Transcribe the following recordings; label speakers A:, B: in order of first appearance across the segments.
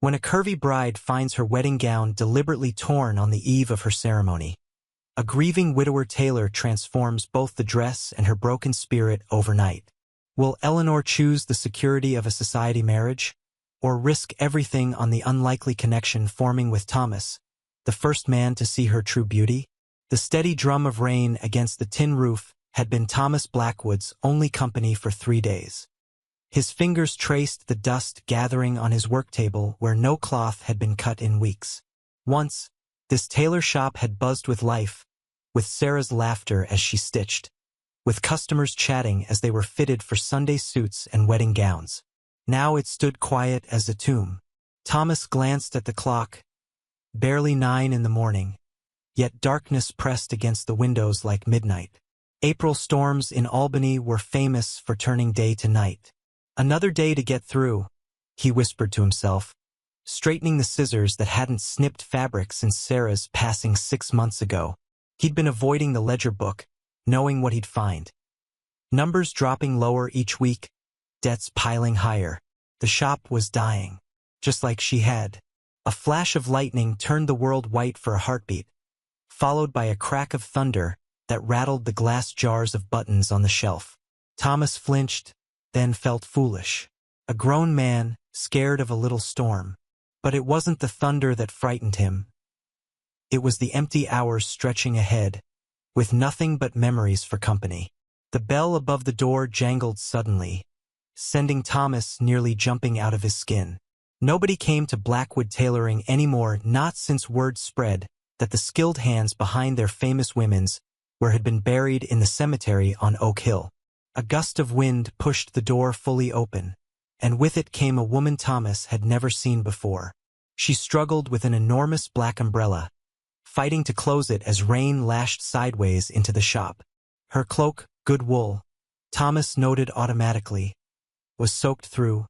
A: when a curvy bride finds her wedding gown deliberately torn on the eve of her ceremony. A grieving widower tailor transforms both the dress and her broken spirit overnight. Will Eleanor choose the security of a society marriage, or risk everything on the unlikely connection forming with Thomas, the first man to see her true beauty? The steady drum of rain against the tin roof had been Thomas Blackwood's only company for 3 days. His fingers traced the dust gathering on his work table where no cloth had been cut in weeks. Once, this tailor shop had buzzed with life, with Sarah's laughter as she stitched, with customers chatting as they were fitted for Sunday suits and wedding gowns. Now it stood quiet as a tomb. Thomas glanced at the clock. Barely 9 in the morning, yet darkness pressed against the windows like midnight. April storms in Albany were famous for turning day to night. Another day to get through, he whispered to himself, straightening the scissors that hadn't snipped fabric since Sarah's passing 6 months ago. He'd been avoiding the ledger book, knowing what he'd find. Numbers dropping lower each week, debts piling higher. The shop was dying, just like she had. A flash of lightning turned the world white for a heartbeat, followed by a crack of thunder that rattled the glass jars of buttons on the shelf. Thomas flinched, then felt foolish. A grown man, scared of a little storm. But it wasn't the thunder that frightened him. It was the empty hours stretching ahead, with nothing but memories for company. The bell above the door jangled suddenly, sending Thomas nearly jumping out of his skin. Nobody came to Blackwood Tailoring anymore, not since word spread that the skilled hands behind their famous women's had been buried in the cemetery on Oak Hill. A gust of wind pushed the door fully open, and with it came a woman Thomas had never seen before. She struggled with an enormous black umbrella, fighting to close it as rain lashed sideways into the shop. Her cloak, good wool, Thomas noted automatically, was soaked through,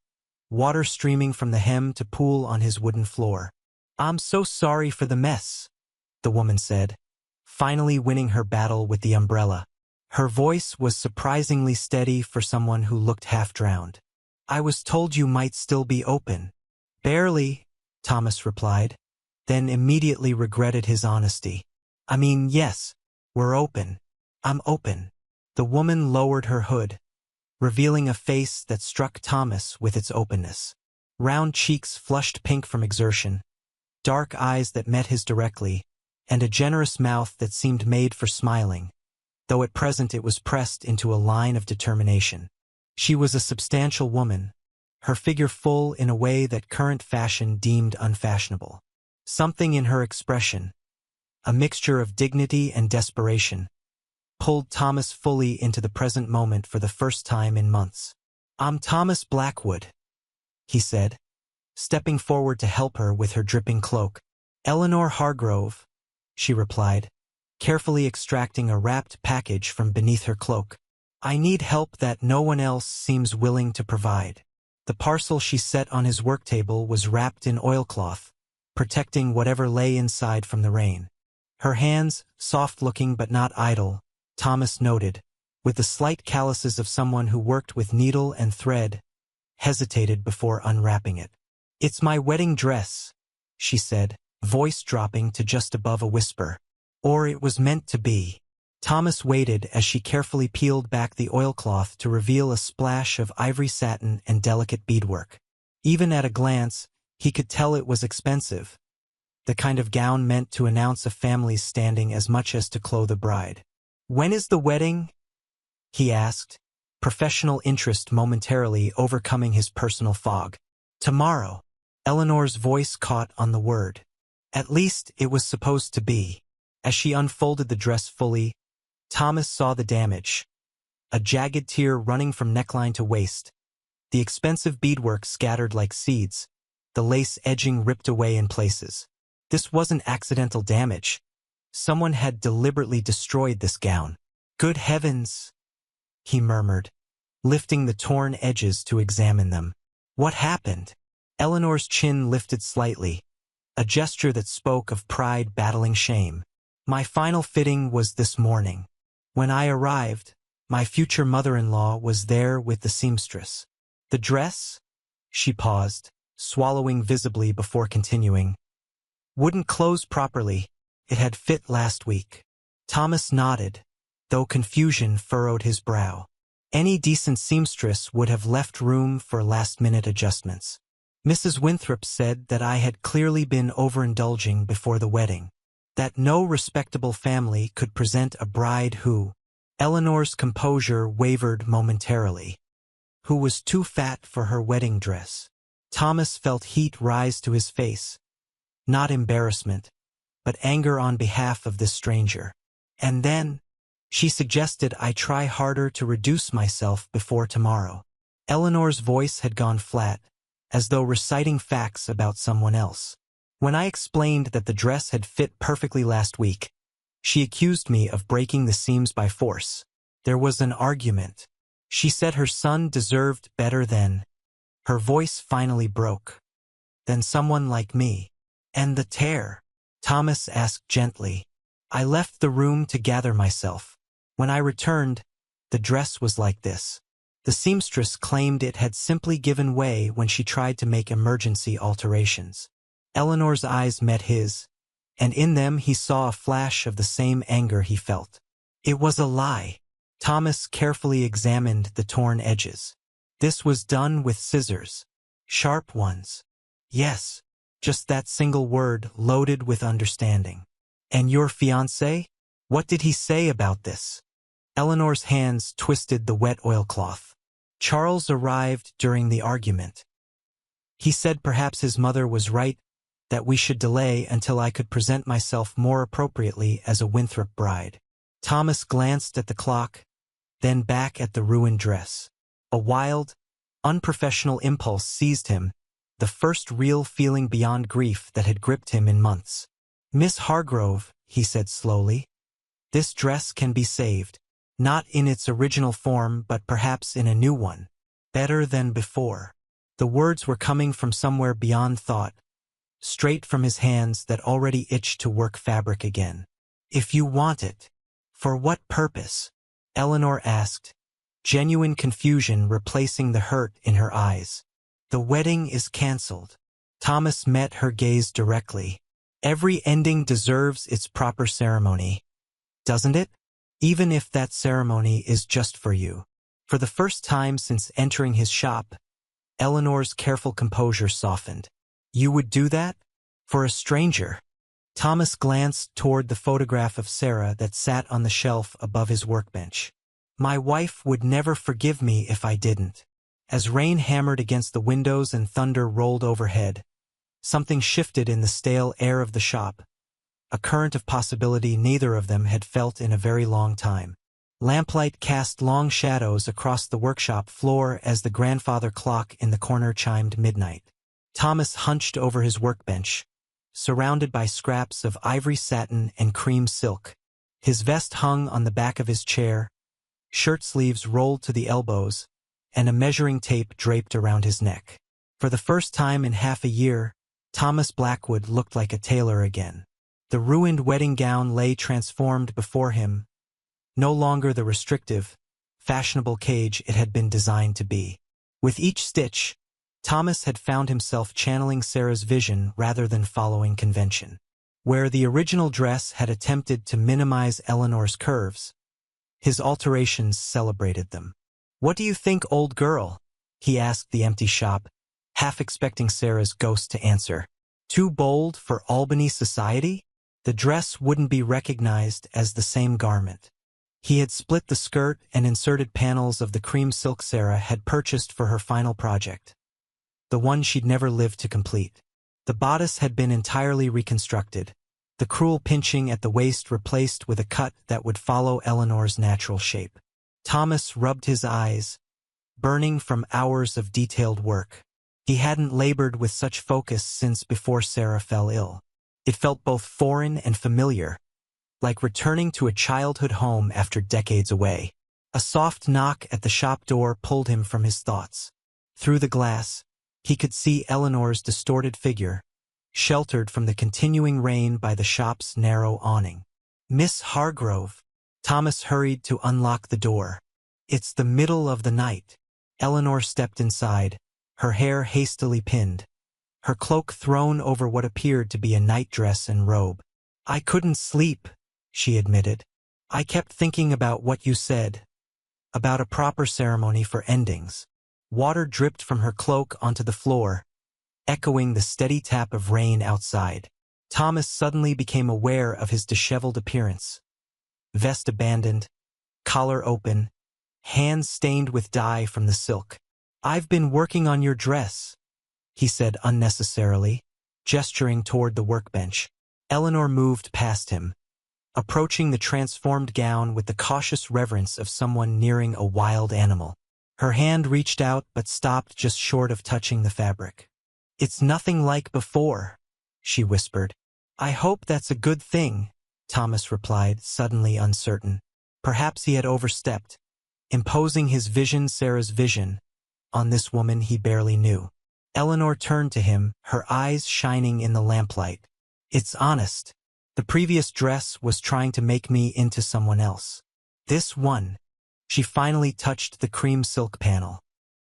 A: water streaming from the hem to pool on his wooden floor. "I'm so sorry for the mess," the woman said, finally winning her battle with the umbrella. Her voice was surprisingly steady for someone who looked half-drowned. "I was told you might still be open." "Barely," Thomas replied, then immediately regretted his honesty. "I mean, yes, we're open. I'm open." The woman lowered her hood, revealing a face that struck Thomas with its openness. Round cheeks flushed pink from exertion, dark eyes that met his directly, and a generous mouth that seemed made for smiling, though at present it was pressed into a line of determination. She was a substantial woman, her figure full in a way that current fashion deemed unfashionable. Something in her expression, a mixture of dignity and desperation, pulled Thomas fully into the present moment for the first time in months. "I'm Thomas Blackwood," he said, stepping forward to help her with her dripping cloak. "Eleanor Hargrove," she replied, carefully extracting a wrapped package from beneath her cloak. "I need help that no one else seems willing to provide." The parcel she set on his work table was wrapped in oilcloth, protecting whatever lay inside from the rain. Her hands, soft-looking but not idle, Thomas noted, with the slight calluses of someone who worked with needle and thread, hesitated before unwrapping it. "It's my wedding dress," she said, voice dropping to just above a whisper. "Or it was meant to be." Thomas waited as she carefully peeled back the oilcloth to reveal a splash of ivory satin and delicate beadwork. Even at a glance, he could tell it was expensive, the kind of gown meant to announce a family's standing as much as to clothe a bride. "When is the wedding?" he asked, professional interest momentarily overcoming his personal fog. "Tomorrow." Eleanor's voice caught on the word. At least it was supposed to be. As she unfolded the dress fully, Thomas saw the damage. A jagged tear running from neckline to waist, the expensive beadwork scattered like seeds, the lace edging ripped away in places. This wasn't accidental damage. Someone had deliberately destroyed this gown. "Good heavens," he murmured, lifting the torn edges to examine them. "What happened?" Eleanor's chin lifted slightly, a gesture that spoke of pride battling shame. "My final fitting was this morning. When I arrived, my future mother-in-law was there with the seamstress. The dress?" She paused, swallowing visibly before continuing. Wouldn't close properly. It had fit last week. Thomas nodded, though confusion furrowed his brow. Any decent seamstress would have left room for last-minute adjustments. Mrs. Winthrop said that I had clearly been overindulging before the wedding, that no respectable family could present a bride who— Eleanor's composure wavered momentarily— who was too fat for her wedding dress. Thomas felt heat rise to his face, not embarrassment, but anger on behalf of this stranger. And then, she suggested I try harder to reduce myself before tomorrow. Eleanor's voice had gone flat, as though reciting facts about someone else. When I explained that the dress had fit perfectly last week, she accused me of breaking the seams by force. There was an argument. She said her son deserved better than— her voice finally broke— than someone like me. And the tear? Thomas asked gently. I left the room to gather myself. When I returned, the dress was like this. The seamstress claimed it had simply given way when she tried to make emergency alterations. Eleanor's eyes met his, and in them he saw a flash of the same anger he felt. It was a lie. Thomas carefully examined the torn edges. This was done with scissors. Sharp ones. Yes, just that single word loaded with understanding. And your fiancé? What did he say about this? Eleanor's hands twisted the wet oilcloth. Charles arrived during the argument. He said perhaps his mother was right, that we should delay until I could present myself more appropriately as a Winthrop bride. Thomas glanced at the clock, then back at the ruined dress. A wild, unprofessional impulse seized him, the first real feeling beyond grief that had gripped him in months. Miss Hargrove, he said slowly, this dress can be saved. Not in its original form, but perhaps in a new one. Better than before. The words were coming from somewhere beyond thought, straight from his hands that already itched to work fabric again. If you want it. For what purpose? Eleanor asked, genuine confusion replacing the hurt in her eyes. The wedding is cancelled. Thomas met her gaze directly. Every ending deserves its proper ceremony, doesn't it? Even if that ceremony is just for you. For the first time since entering his shop, Eleanor's careful composure softened. You would do that? For a stranger? Thomas glanced toward the photograph of Sarah that sat on the shelf above his workbench. My wife would never forgive me if I didn't. As rain hammered against the windows and thunder rolled overhead, something shifted in the stale air of the shop, a current of possibility neither of them had felt in a very long time. Lamplight cast long shadows across the workshop floor as the grandfather clock in the corner chimed midnight. Thomas hunched over his workbench, surrounded by scraps of ivory satin and cream silk. His vest hung on the back of his chair, shirt sleeves rolled to the elbows, and a measuring tape draped around his neck. For the first time in half a year, Thomas Blackwood looked like a tailor again. The ruined wedding gown lay transformed before him, no longer the restrictive, fashionable cage it had been designed to be. With each stitch, Thomas had found himself channeling Sarah's vision rather than following convention. Where the original dress had attempted to minimize Eleanor's curves, his alterations celebrated them. What do you think, old girl? He asked the empty shop, half expecting Sarah's ghost to answer. Too bold for Albany society? The dress wouldn't be recognized as the same garment. He had split the skirt and inserted panels of the cream silk Sarah had purchased for her final project, the one she'd never lived to complete. The bodice had been entirely reconstructed, the cruel pinching at the waist replaced with a cut that would follow Eleanor's natural shape. Thomas rubbed his eyes, burning from hours of detailed work. He hadn't labored with such focus since before Sarah fell ill. It felt both foreign and familiar, like returning to a childhood home after decades away. A soft knock at the shop door pulled him from his thoughts. Through the glass, he could see Eleanor's distorted figure, sheltered from the continuing rain by the shop's narrow awning. Miss Hargrove. Thomas hurried to unlock the door. It's the middle of the night. Eleanor stepped inside, her hair hastily pinned, her cloak thrown over what appeared to be a nightdress and robe. "I couldn't sleep," she admitted. "I kept thinking about what you said, about a proper ceremony for endings." Water dripped from her cloak onto the floor, echoing the steady tap of rain outside. Thomas suddenly became aware of his disheveled appearance. Vest abandoned, collar open, hands stained with dye from the silk. "I've been working on your dress," he said unnecessarily, gesturing toward the workbench. Eleanor moved past him, approaching the transformed gown with the cautious reverence of someone nearing a wild animal. Her hand reached out but stopped just short of touching the fabric. "It's nothing like before," she whispered. "I hope that's a good thing," Thomas replied, suddenly uncertain. Perhaps he had overstepped, imposing his vision, Sarah's vision, on this woman he barely knew. Eleanor turned to him, her eyes shining in the lamplight. "It's honest. The previous dress was trying to make me into someone else. This one," she finally touched the cream silk panel.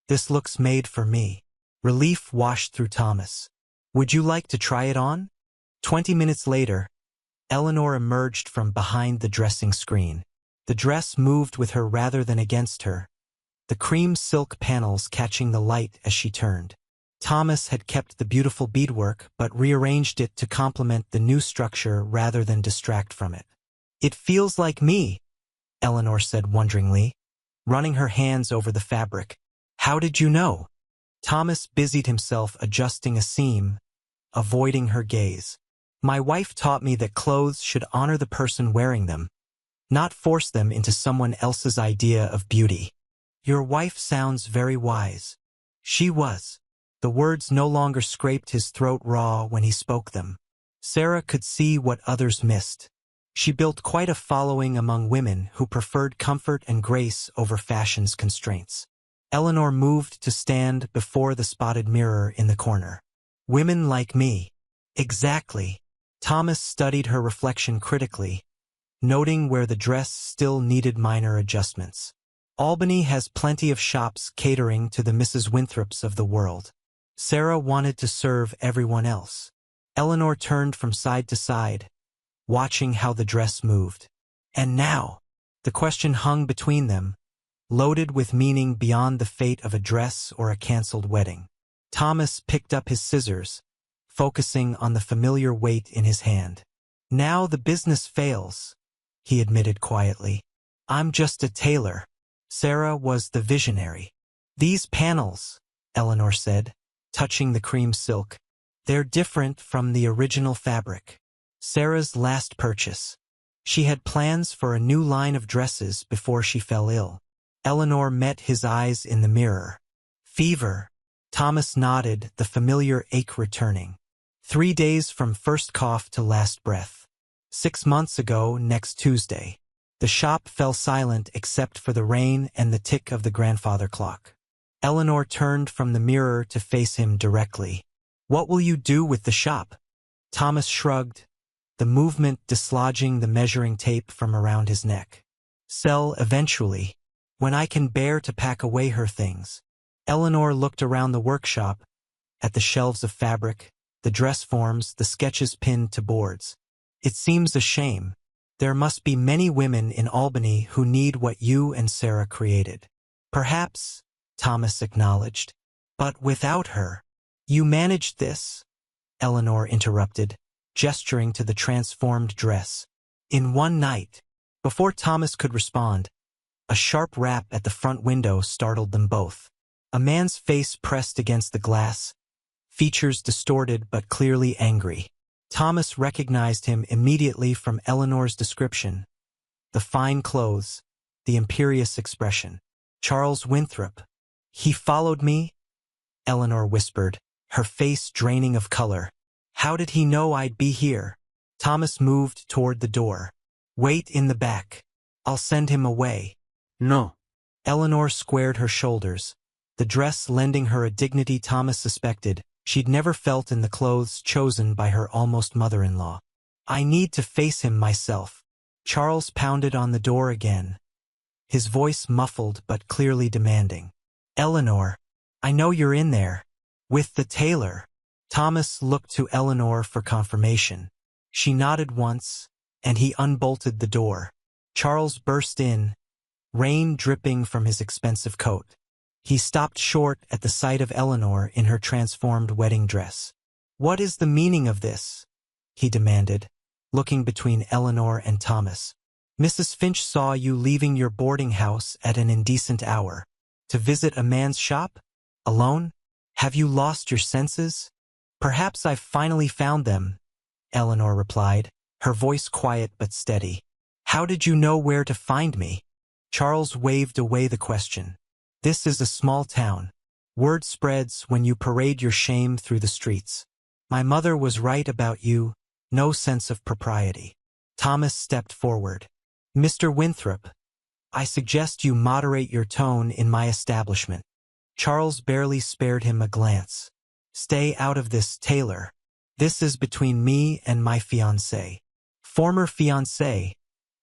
A: "This looks made for me." Relief washed through Thomas. "Would you like to try it on?" 20 minutes later, Eleanor emerged from behind the dressing screen. The dress moved with her rather than against her, the cream silk panels catching the light as she turned. Thomas had kept the beautiful beadwork but rearranged it to complement the new structure rather than distract from it. "It feels like me," Eleanor said wonderingly, running her hands over the fabric. "How did you know?" Thomas busied himself adjusting a seam, avoiding her gaze. "My wife taught me that clothes should honor the person wearing them, not force them into someone else's idea of beauty." "Your wife sounds very wise." She was. The words no longer scraped his throat raw when he spoke them. Sarah could see what others missed. She built quite a following among women who preferred comfort and grace over fashion's constraints. Eleanor moved to stand before the spotted mirror in the corner. "Women like me." "Exactly." Thomas studied her reflection critically, noting where the dress still needed minor adjustments. "Albany has plenty of shops catering to the Mrs. Winthrops of the world. Sarah wanted to serve everyone else." Eleanor turned from side to side, watching how the dress moved. "And now?" The question hung between them, loaded with meaning beyond the fate of a dress or a cancelled wedding. Thomas picked up his scissors, focusing on the familiar weight in his hand. "Now the business fails," he admitted quietly. "I'm just a tailor." Sarah was the visionary. "These panels," Eleanor said, touching the cream silk, "they're different from the original fabric." Sarah's last purchase. She had plans for a new line of dresses before she fell ill. Eleanor met his eyes in the mirror. "Fever." Thomas nodded, the familiar ache returning. 3 days from first cough to last breath. 6 months ago, next Tuesday. The shop fell silent except for the rain and the tick of the grandfather clock. Eleanor turned from the mirror to face him directly. "What will you do with the shop?" Thomas shrugged, the movement dislodging the measuring tape from around his neck. "Sell eventually, when I can bear to pack away her things." Eleanor looked around the workshop, at the shelves of fabric, the dress forms, the sketches pinned to boards. "It seems a shame. There must be many women in Albany who need what you and Sarah created." "Perhaps," Thomas acknowledged, "but without her." "You managed this," Eleanor interrupted, gesturing to the transformed dress. "In one night." Before Thomas could respond, a sharp rap at the front window startled them both. A man's face pressed against the glass, features distorted but clearly angry. Thomas recognized him immediately from Eleanor's description. The fine clothes, the imperious expression. "Charles Winthrop. He followed me?" Eleanor whispered, her face draining of color. "How did he know I'd be here?" Thomas moved toward the door. "Wait in the back. I'll send him away."
B: "No."
A: Eleanor squared her shoulders, the dress lending her a dignity Thomas suspected she'd never felt in the clothes chosen by her almost mother-in-law. "I need to face him myself." Charles pounded on the door again, his voice muffled but clearly demanding. "Eleanor, I know you're in there. With the tailor." Thomas looked to Eleanor for confirmation. She nodded once, and he unbolted the door. Charles burst in, rain dripping from his expensive coat. He stopped short at the sight of Eleanor in her transformed wedding dress. "What is the meaning of this?" he demanded, looking between Eleanor and Thomas. "Mrs. Finch saw you leaving your boarding house at an indecent hour. To visit a man's shop? Alone? Have you lost your senses?" "Perhaps I've finally found them," Eleanor replied, her voice quiet but steady. "How did you know where to find me?" Charles waved away the question. "This is a small town. Word spreads when you parade your shame through the streets. My mother was right about you, no sense of propriety." Thomas stepped forward. "Mr. Winthrop, I suggest you moderate your tone in my establishment." Charles barely spared him a glance. "Stay out of this, Taylor. This is between me and my fiancé." "Former fiancé,"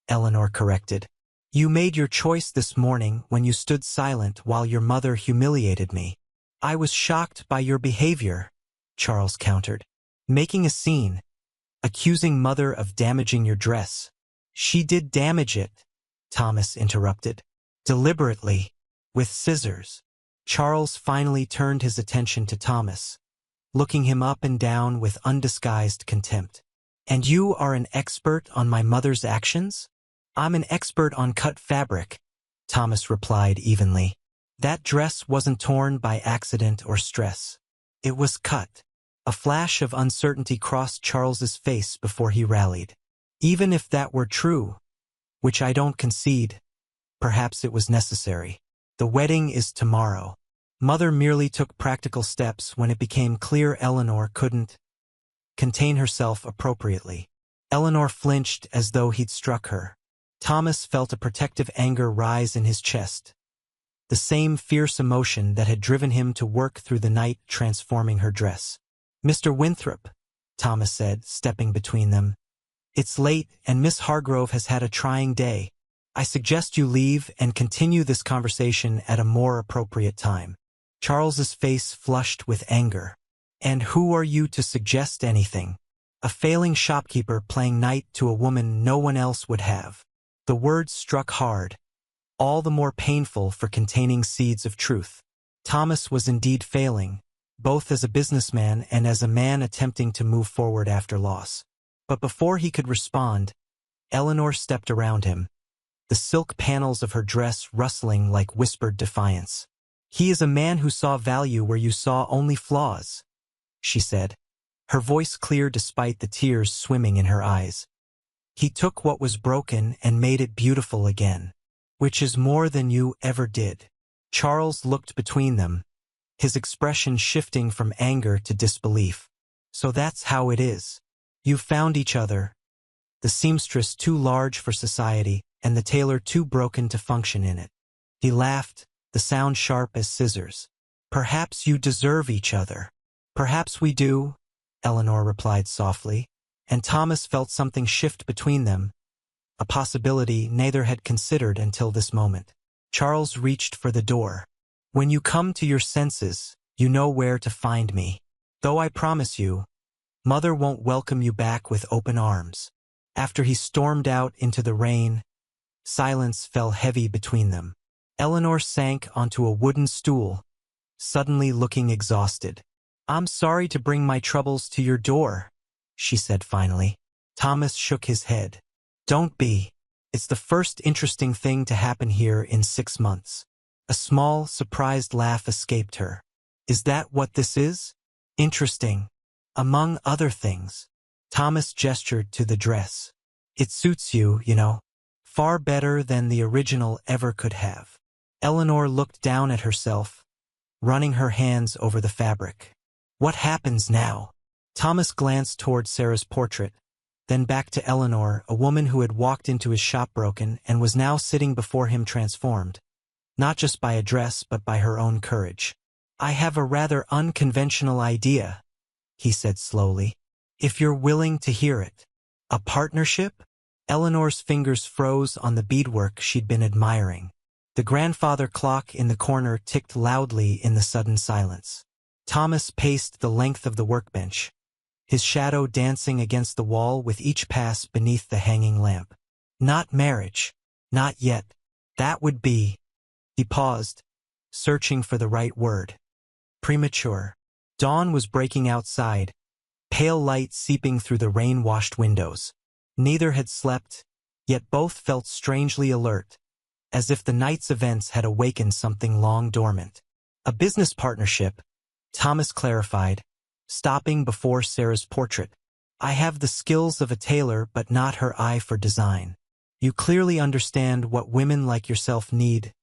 A: Eleanor corrected. "You made your choice this morning when you stood silent while your mother humiliated me." "I was shocked by your behavior," Charles countered. "Making a scene, accusing mother of damaging your dress." "She did damage it," Thomas interrupted. "Deliberately, with scissors." Charles finally turned his attention to Thomas, looking him up and down with undisguised contempt. "And you are an expert on my mother's actions?" "I'm an expert on cut fabric," Thomas replied evenly. "That dress wasn't torn by accident or stress. It was cut." A flash of uncertainty crossed Charles's face before he rallied. "Even if that were true, which I don't concede, perhaps it was necessary. The wedding is tomorrow." Mother merely took practical steps when it became clear Eleanor couldn't contain herself appropriately. Eleanor flinched as though he'd struck her. Thomas felt a protective anger rise in his chest, the same fierce emotion that had driven him to work through the night transforming her dress. "Mr. Winthrop," Thomas said, stepping between them, "it's late and Miss Hargrove has had a trying day. I suggest you leave and continue this conversation at a more appropriate time." Charles's face flushed with anger. "And who are you to suggest anything?" "A failing shopkeeper playing night to a woman no one else would have." The words struck hard, all the more painful for containing seeds of truth. Thomas was indeed failing, both as a businessman and as a man attempting to move forward after loss. But before he could respond, Eleanor stepped around him, the silk panels of her dress rustling like whispered defiance. "He is a man who saw value where you saw only flaws," she said, her voice clear despite the tears swimming in her eyes. "He took what was broken and made it beautiful again, which is more than you ever did." Charles looked between them, his expression shifting from anger to disbelief. "So that's how it is. You found each other, the seamstress too large for society and the tailor too broken to function in it." He laughed, the sound sharp as scissors. "Perhaps you deserve each other." "Perhaps we do," Eleanor replied softly, and Thomas felt something shift between them, a possibility neither had considered until this moment. Charles reached for the door. "When you come to your senses, you know where to find me. Though I promise you, Mother won't welcome you back with open arms." After he stormed out into the rain, silence fell heavy between them. Eleanor sank onto a wooden stool, suddenly looking exhausted. "I'm sorry to bring my troubles to your door," she said finally. Thomas shook his head. "Don't be. It's the first interesting thing to happen here in 6 months." A small, surprised laugh escaped her. "Is that what this is? Interesting. Among other things." Thomas gestured to the dress. "It suits you, you know. Far better than the original ever could have." Eleanor looked down at herself, running her hands over the fabric. "What happens now?" Thomas glanced toward Sarah's portrait, then back to Eleanor, a woman who had walked into his shop broken and was now sitting before him transformed, not just by a dress but by her own courage. "I have a rather unconventional idea," he said slowly, "if you're willing to hear it." "A partnership?" Eleanor's fingers froze on the beadwork she'd been admiring. The grandfather clock in the corner ticked loudly in the sudden silence. Thomas paced the length of the workbench, his shadow dancing against the wall with each pass beneath the hanging lamp. Not marriage. Not yet. That would be. He paused, searching for the right word. Premature. Dawn was breaking outside, pale light seeping through the rain-washed windows. Neither had slept, yet both felt strangely alert, as if the night's events had awakened something long dormant. A business partnership, Thomas clarified, stopping before Sarah's portrait. I have the skills of a tailor but not her eye for design. You clearly understand what women like yourself need,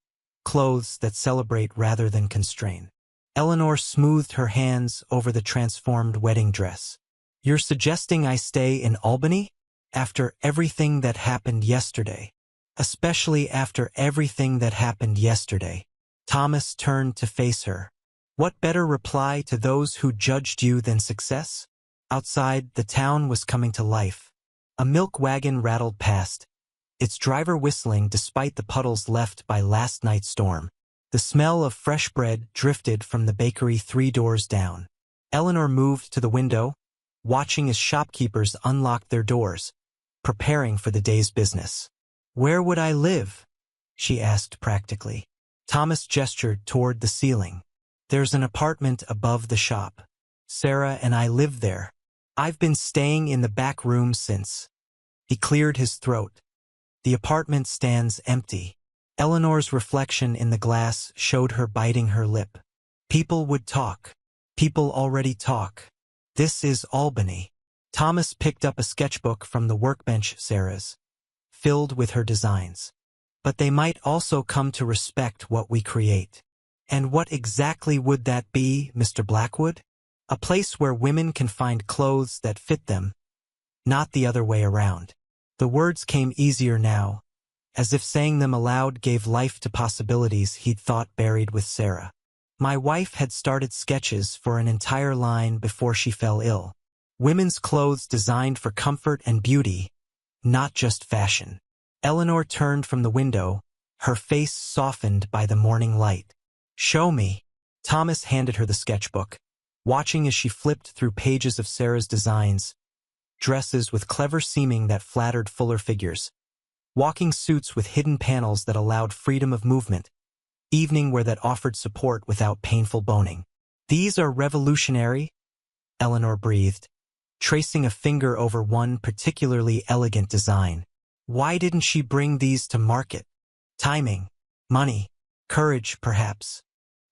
A: clothes that celebrate rather than constrain. Eleanor smoothed her hands over the transformed wedding dress. You're suggesting I stay in Albany? After everything that happened yesterday. Especially after everything that happened yesterday. Thomas turned to face her. What better reply to those who judged you than success? Outside, the town was coming to life. A milk wagon rattled past, its driver whistling despite the puddles left by last night's storm. The smell of fresh bread drifted from the bakery 3 doors down. Eleanor moved to the window, watching as shopkeepers unlocked their doors, preparing for the day's business. Where would I live? She asked practically. Thomas gestured toward the ceiling. There's an apartment above the shop. Sarah and I live there. I've been staying in the back room since. He cleared his throat. The apartment stands empty. Eleanor's reflection in the glass showed her biting her lip. People would talk. People already talk. This is Albany. Thomas picked up a sketchbook from the workbench Sarah's, filled with her designs. But they might also come to respect what we create. And what exactly would that be, Mr. Blackwood? A place where women can find clothes that fit them, not the other way around. The words came easier now, as if saying them aloud gave life to possibilities he'd thought buried with Sarah. My wife had started sketches for an entire line before she fell ill. Women's clothes designed for comfort and beauty, not just fashion. Eleanor turned from the window, her face softened by the morning light. Show me. Thomas handed her the sketchbook, watching as she flipped through pages of Sarah's designs, dresses with clever seaming that flattered fuller figures, walking suits with hidden panels that allowed freedom of movement, evening wear that offered support without painful boning. These are revolutionary, Eleanor breathed, tracing a finger over one particularly elegant design. Why didn't she bring these to market? Timing, money, courage, perhaps.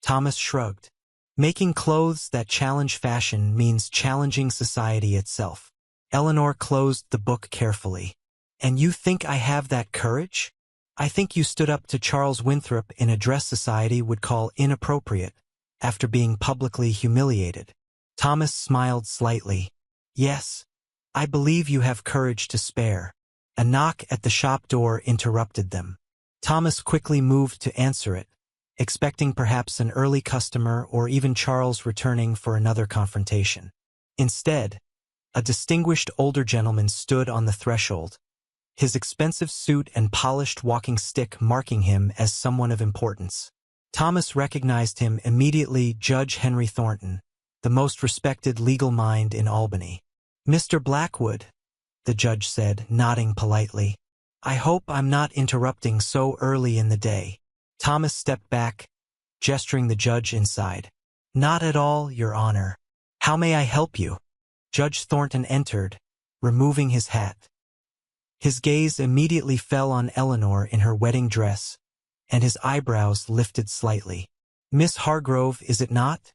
A: Thomas shrugged. Making clothes that challenge fashion means challenging society itself. Eleanor closed the book carefully. And you think I have that courage? I think you stood up to Charles Winthrop in a dress society would call inappropriate, after being publicly humiliated. Thomas smiled slightly. Yes, I believe you have courage to spare. A knock at the shop door interrupted them. Thomas quickly moved to answer it, expecting perhaps an early customer or even Charles returning for another confrontation. Instead, a distinguished older gentleman stood on the threshold, his expensive suit and polished walking stick marking him as someone of importance. Thomas recognized him immediately. Judge Henry Thornton, the most respected legal mind in Albany. Mr. Blackwood, the judge said, nodding politely. I hope I'm not interrupting so early in the day. Thomas stepped back, gesturing the judge inside. Not at all, Your Honor. How may I help you? Judge Thornton entered, removing his hat. His gaze immediately fell on Eleanor in her wedding dress, and his eyebrows lifted slightly. Miss Hargrove, is it not?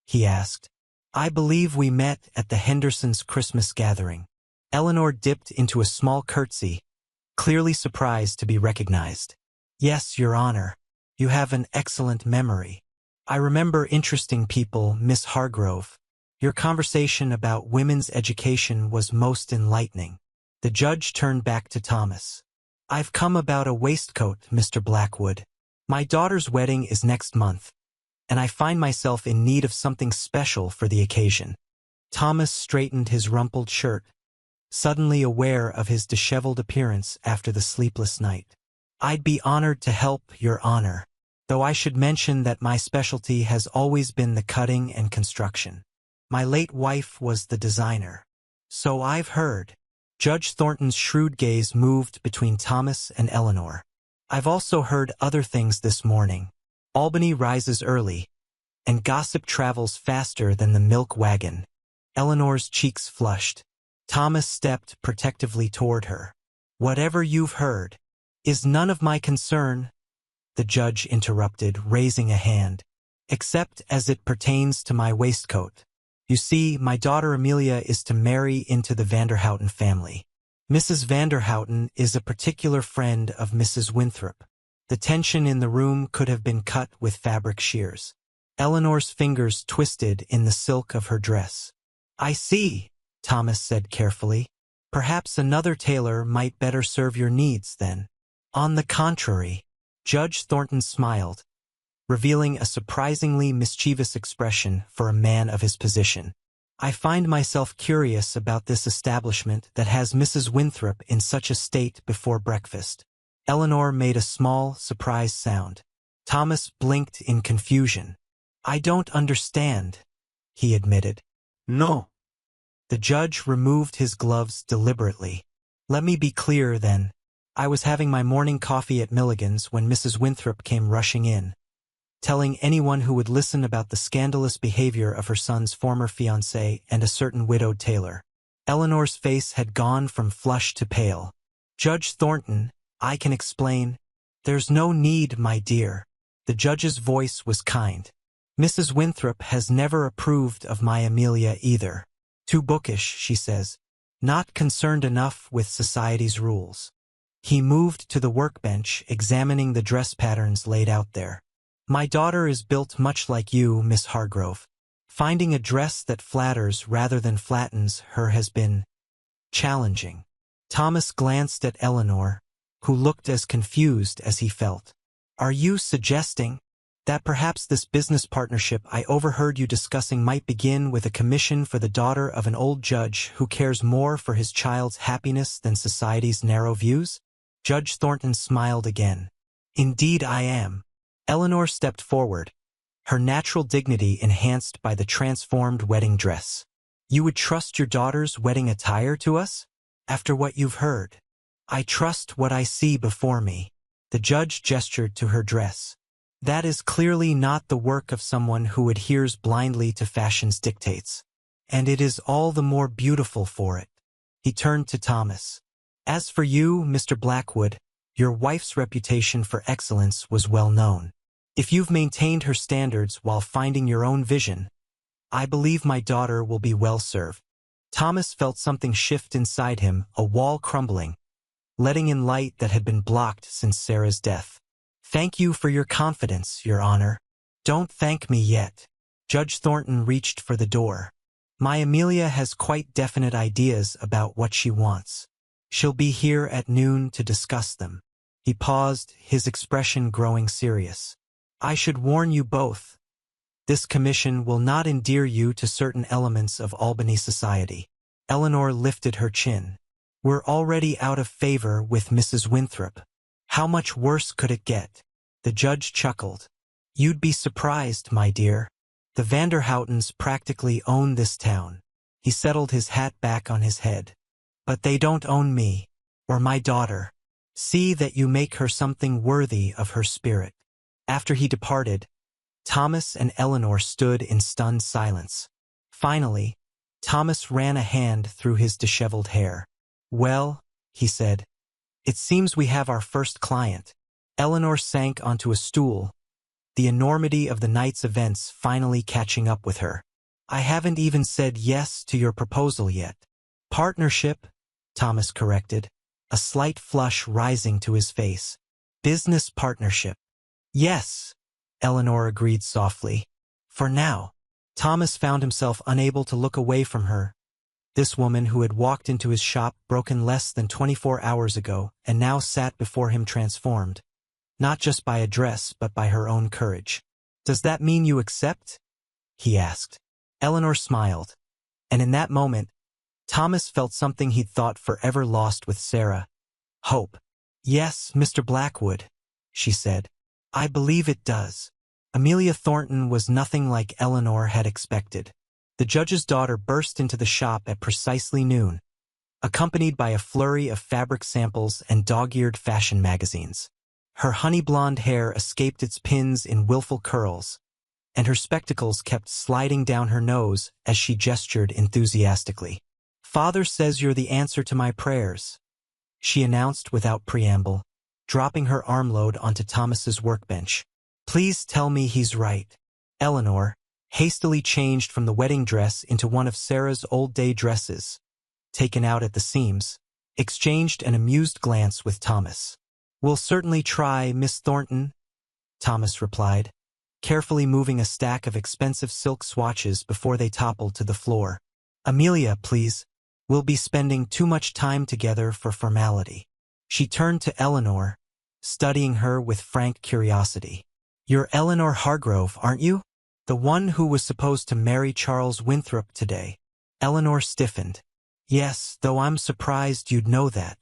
A: He asked. I believe we met at the Hendersons' Christmas gathering. Eleanor dipped into a small curtsy, clearly surprised to be recognized. Yes, Your Honor. You have an excellent memory. I remember interesting people, Miss Hargrove. Your conversation about women's education was most enlightening. The judge turned back to Thomas. I've come about a waistcoat, Mr. Blackwood. My daughter's wedding is next month, and I find myself in need of something special for the occasion. Thomas straightened his rumpled shirt, suddenly aware of his disheveled appearance after the sleepless night. I'd be honored to help, Your Honor. though I should mention that my specialty has always been the cutting and construction. My late wife was the designer. So I've heard. Judge Thornton's shrewd gaze moved between Thomas and Eleanor. I've also heard other things this morning. Albany rises early, and gossip travels faster than the milk wagon. Eleanor's cheeks flushed. Thomas stepped protectively toward her. Whatever you've heard is none of my concern, the judge interrupted, raising a hand, except as it pertains to my waistcoat. You see, my daughter Amelia is to marry into the Vanderhouten family. Mrs. Vanderhouten is a particular friend of Mrs. Winthrop. The tension in the room could have been cut with fabric shears. Eleanor's fingers twisted in the silk of her dress. I see, Thomas said carefully. Perhaps another tailor might better serve your needs, then. On the contrary, Judge Thornton smiled, revealing a surprisingly mischievous expression for a man of his position. I find myself curious about this establishment that has Mrs. Winthrop in such a state before breakfast. Eleanor made a small, surprised sound. Thomas blinked in confusion. I don't understand, he admitted.
B: No.
A: The judge removed his gloves deliberately. Let me be clear, then. I was having my morning coffee at Milligan's when Mrs. Winthrop came rushing in, telling anyone who would listen about the scandalous behavior of her son's former fiancé and a certain widowed tailor. Eleanor's face had gone from flush to pale. Judge Thornton, I can explain. There's no need, my dear. The judge's voice was kind. Mrs. Winthrop has never approved of my Amelia either. Too bookish, she says. Not concerned enough with society's rules. He moved to the workbench, examining the dress patterns laid out there. My daughter is built much like you, Miss Hargrove. Finding a dress that flatters rather than flattens her has been challenging. Thomas glanced at Eleanor, who looked as confused as he felt. Are you suggesting that perhaps this business partnership I overheard you discussing might begin with a commission for the daughter of an old judge who cares more for his child's happiness than society's narrow views? Judge Thornton smiled again. Indeed I am. Eleanor stepped forward, her natural dignity enhanced by the transformed wedding dress. You would trust your daughter's wedding attire to us? After what you've heard. I trust what I see before me. The judge gestured to her dress. That is clearly not the work of someone who adheres blindly to fashion's dictates. And it is all the more beautiful for it. He turned to Thomas. As for you, Mr. Blackwood, your wife's reputation for excellence was well known. If you've maintained her standards while finding your own vision, I believe my daughter will be well served. Thomas felt something shift inside him, a wall crumbling, letting in light that had been blocked since Sarah's death. Thank you for your confidence, Your Honor. Don't thank me yet. Judge Thornton reached for the door. My Amelia has quite definite ideas about what she wants. She'll be here at noon to discuss them. He paused, his expression growing serious. I should warn you both. This commission will not endear you to certain elements of Albany society. Eleanor lifted her chin. We're already out of favor with Mrs. Winthrop. How much worse could it get? The judge chuckled. You'd be surprised, my dear. The Vanderhoutens practically own this town. He settled his hat back on his head. But they don't own me, or my daughter. See that you make her something worthy of her spirit. After he departed, Thomas and Eleanor stood in stunned silence. Finally, Thomas ran a hand through his disheveled hair. Well, he said, it seems we have our first client. Eleanor sank onto a stool, the enormity of the night's events finally catching up with her. I haven't even said yes to your proposal yet. Partnership, Thomas corrected, a slight flush rising to his face. Business partnership. Yes, Eleanor agreed softly. For now. Thomas found himself unable to look away from her. This woman who had walked into his shop broken less than 24 hours ago and now sat before him transformed, not just by a dress but by her own courage. Does that mean you accept? He asked. Eleanor smiled, and in that moment, Thomas felt something he'd thought forever lost with Sarah. Hope. Yes, Mr. Blackwood, she said. I believe it does. Amelia Thornton was nothing like Eleanor had expected. The judge's daughter burst into the shop at precisely noon, accompanied by a flurry of fabric samples and dog-eared fashion magazines. Her honey-blonde hair escaped its pins in willful curls, and her spectacles kept sliding down her nose as she gestured enthusiastically. "Father says you're the answer to my prayers," she announced without preamble, dropping her armload onto Thomas's workbench. "Please tell me he's right." Eleanor, hastily changed from the wedding dress into one of Sarah's old-day dresses, taken out at the seams, exchanged an amused glance with Thomas. "We'll certainly try, Miss Thornton," Thomas replied, carefully moving a stack of expensive silk swatches before they toppled to the floor. "Amelia, please. We'll be spending too much time together for formality." She turned to Eleanor, studying her with frank curiosity. "You're Eleanor Hargrove, aren't you? The one who was supposed to marry Charles Winthrop today?" Eleanor stiffened. "Yes, though I'm surprised you'd know that.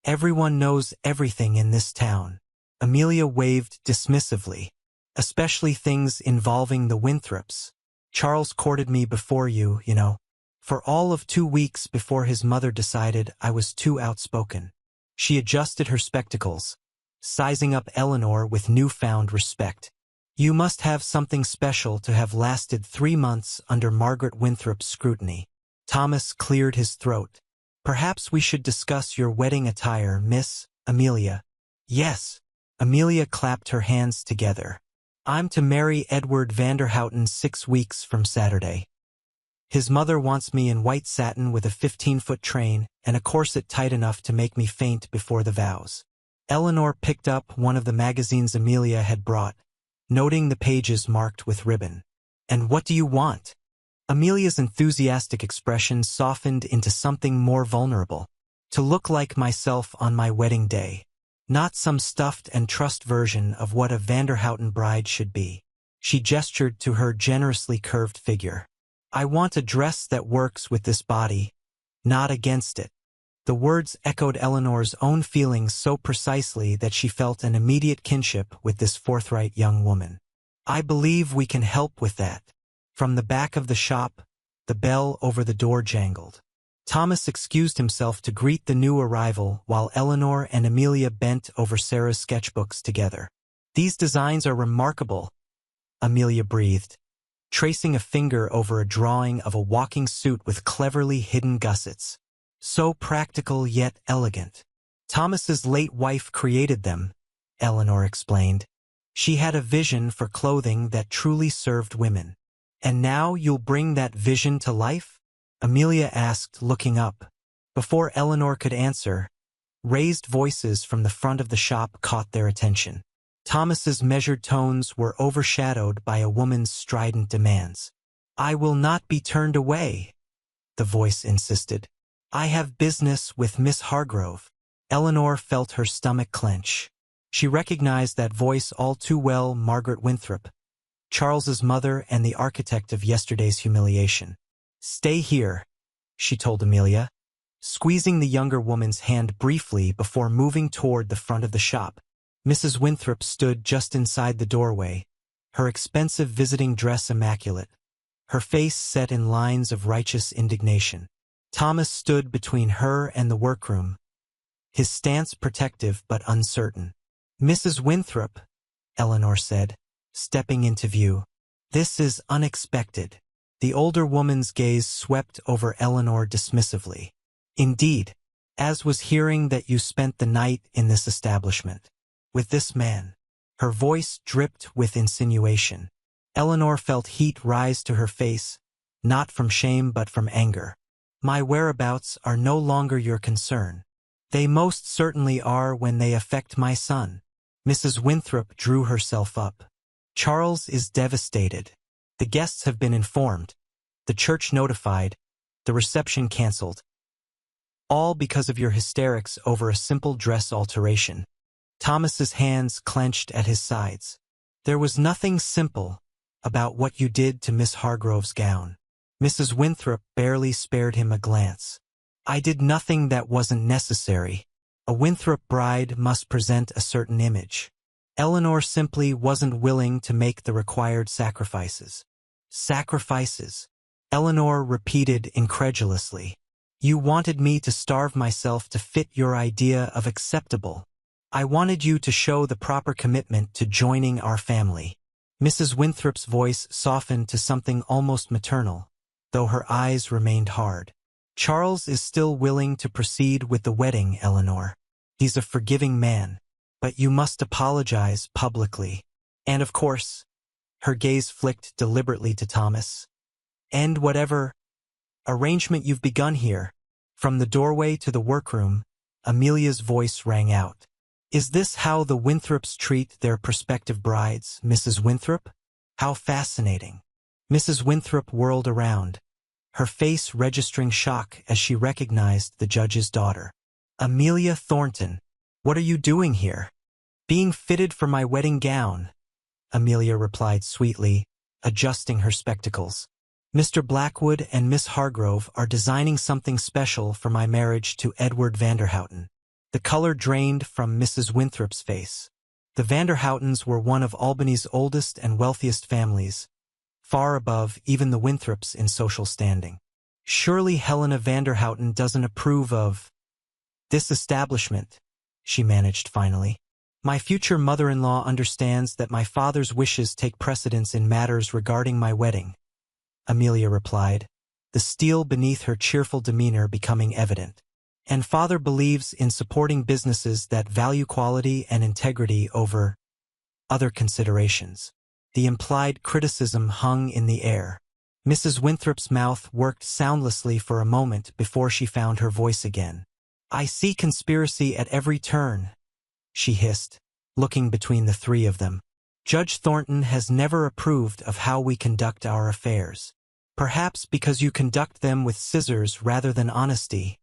A: Everyone knows everything in this town." Amelia waved dismissively. "Especially things involving the Winthrops. Charles courted me before you, you know. For all of 2 weeks before his mother decided I was too outspoken." She adjusted her spectacles, sizing up Eleanor with newfound respect. "You must have something special to have lasted 3 months under Margaret Winthrop's scrutiny." Thomas cleared his throat. "Perhaps we should discuss your wedding attire, Miss Amelia." "Yes." Amelia clapped her hands together. "I'm to marry Edward Vanderhouten 6 weeks from Saturday. His mother wants me in white satin with a 15-foot train and a corset tight enough to make me faint before the vows." Eleanor picked up one of the magazines Amelia had brought, noting the pages marked with ribbon. "And what do you want?" Amelia's enthusiastic expression softened into something more vulnerable. "To look like myself on my wedding day. Not some stuffed and trussed version of what a Vanderhouten bride should be." She gestured to her generously curved figure. "I want a dress that works with this body, not against it." The words echoed Eleanor's own feelings so precisely that she felt an immediate kinship with this forthright young woman. "I believe we can help with that." From the back of the shop, the bell over the door jangled. Thomas excused himself to greet the new arrival while Eleanor and Amelia bent over Sarah's sketchbooks together. "These designs are remarkable," Amelia breathed, tracing a finger over a drawing of a walking suit with cleverly hidden gussets. "So practical yet elegant." "Thomas's late wife created them," Eleanor explained. "She had a vision for clothing that truly served women." "And now you'll bring that vision to life?" Amelia asked, looking up. Before Eleanor could answer, raised voices from the front of the shop caught their attention. Thomas's measured tones were overshadowed by a woman's strident demands. "I will not be turned away," the voice insisted. "I have business with Miss Hargrove." Eleanor felt her stomach clench. She recognized that voice all too well. Margaret Winthrop, Charles's mother and the architect of yesterday's humiliation. "Stay here," she told Amelia, squeezing the younger woman's hand briefly before moving toward the front of the shop. Mrs. Winthrop stood just inside the doorway, her expensive visiting dress immaculate, her face set in lines of righteous indignation. Thomas stood between her and the workroom, his stance protective but uncertain. "Mrs. Winthrop," Eleanor said, stepping into view. "This is unexpected." The older woman's gaze swept over Eleanor dismissively. "Indeed, as was hearing that you spent the night in this establishment. With this man." Her voice dripped with insinuation. Eleanor felt heat rise to her face, not from shame but from anger. "My whereabouts are no longer your concern." "They most certainly are when they affect my son." Mrs. Winthrop drew herself up. "Charles is devastated. The guests have been informed, the church notified, the reception canceled. All because of your hysterics over a simple dress alteration." Thomas's hands clenched at his sides. "There was nothing simple about what you did to Miss Hargrove's gown." Mrs. Winthrop barely spared him a glance. "I did nothing that wasn't necessary. A Winthrop bride must present a certain image." Eleanor simply wasn't willing to make the required sacrifices. Sacrifices? Eleanor repeated incredulously. You wanted me to starve myself to fit your idea of acceptable. I wanted you to show the proper commitment to joining our family. Mrs. Winthrop's voice softened to something almost maternal, though her eyes remained hard. Charles is still willing to proceed with the wedding, Eleanor. He's a forgiving man, but you must apologize publicly. And of course, her gaze flicked deliberately to Thomas. End whatever arrangement you've begun here. From the doorway to the workroom, Amelia's voice rang out. Is this how the Winthrops treat their prospective brides, Mrs. Winthrop? How fascinating. Mrs. Winthrop whirled around, her face registering shock as she recognized the judge's daughter. Amelia Thornton, what are you doing here? Being fitted for my wedding gown, Amelia replied sweetly, adjusting her spectacles. Mr. Blackwood and Miss Hargrove are designing something special for my marriage to Edward Vanderhouten. The color drained from Mrs. Winthrop's face. The Vanderhoutens were one of Albany's oldest and wealthiest families, far above even the Winthrops in social standing. Surely Helena Vanderhouten doesn't approve of this establishment, she managed finally. My future mother-in-law understands that my father's wishes take precedence in matters regarding my wedding, Amelia replied, the steel beneath her cheerful demeanor becoming evident. And father believes in supporting businesses that value quality and integrity over other considerations. The implied criticism hung in the air. Mrs. Winthrop's mouth worked soundlessly for a moment before she found her voice again. I see conspiracy at every turn, she hissed, looking between the three of them. Judge Thornton has never approved of how we conduct our affairs. Perhaps because you conduct them with scissors rather than honesty,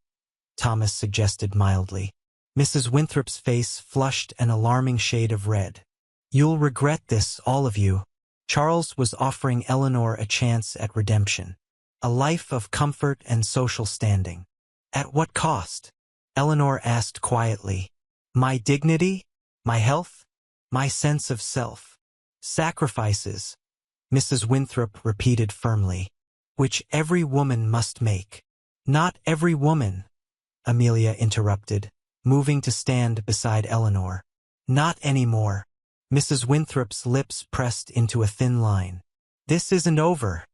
A: Thomas suggested mildly. Mrs. Winthrop's face flushed an alarming shade of red. You'll regret this, all of you. Charles was offering Eleanor a chance at redemption. A life of comfort and social standing. At what cost? Eleanor asked quietly. My dignity? My health? My sense of self? Sacrifices, Mrs. Winthrop repeated firmly, which every woman must make. Not every woman, Amelia interrupted, moving to stand beside Eleanor. Not anymore. Mrs. Winthrop's lips pressed into a thin line. This isn't over,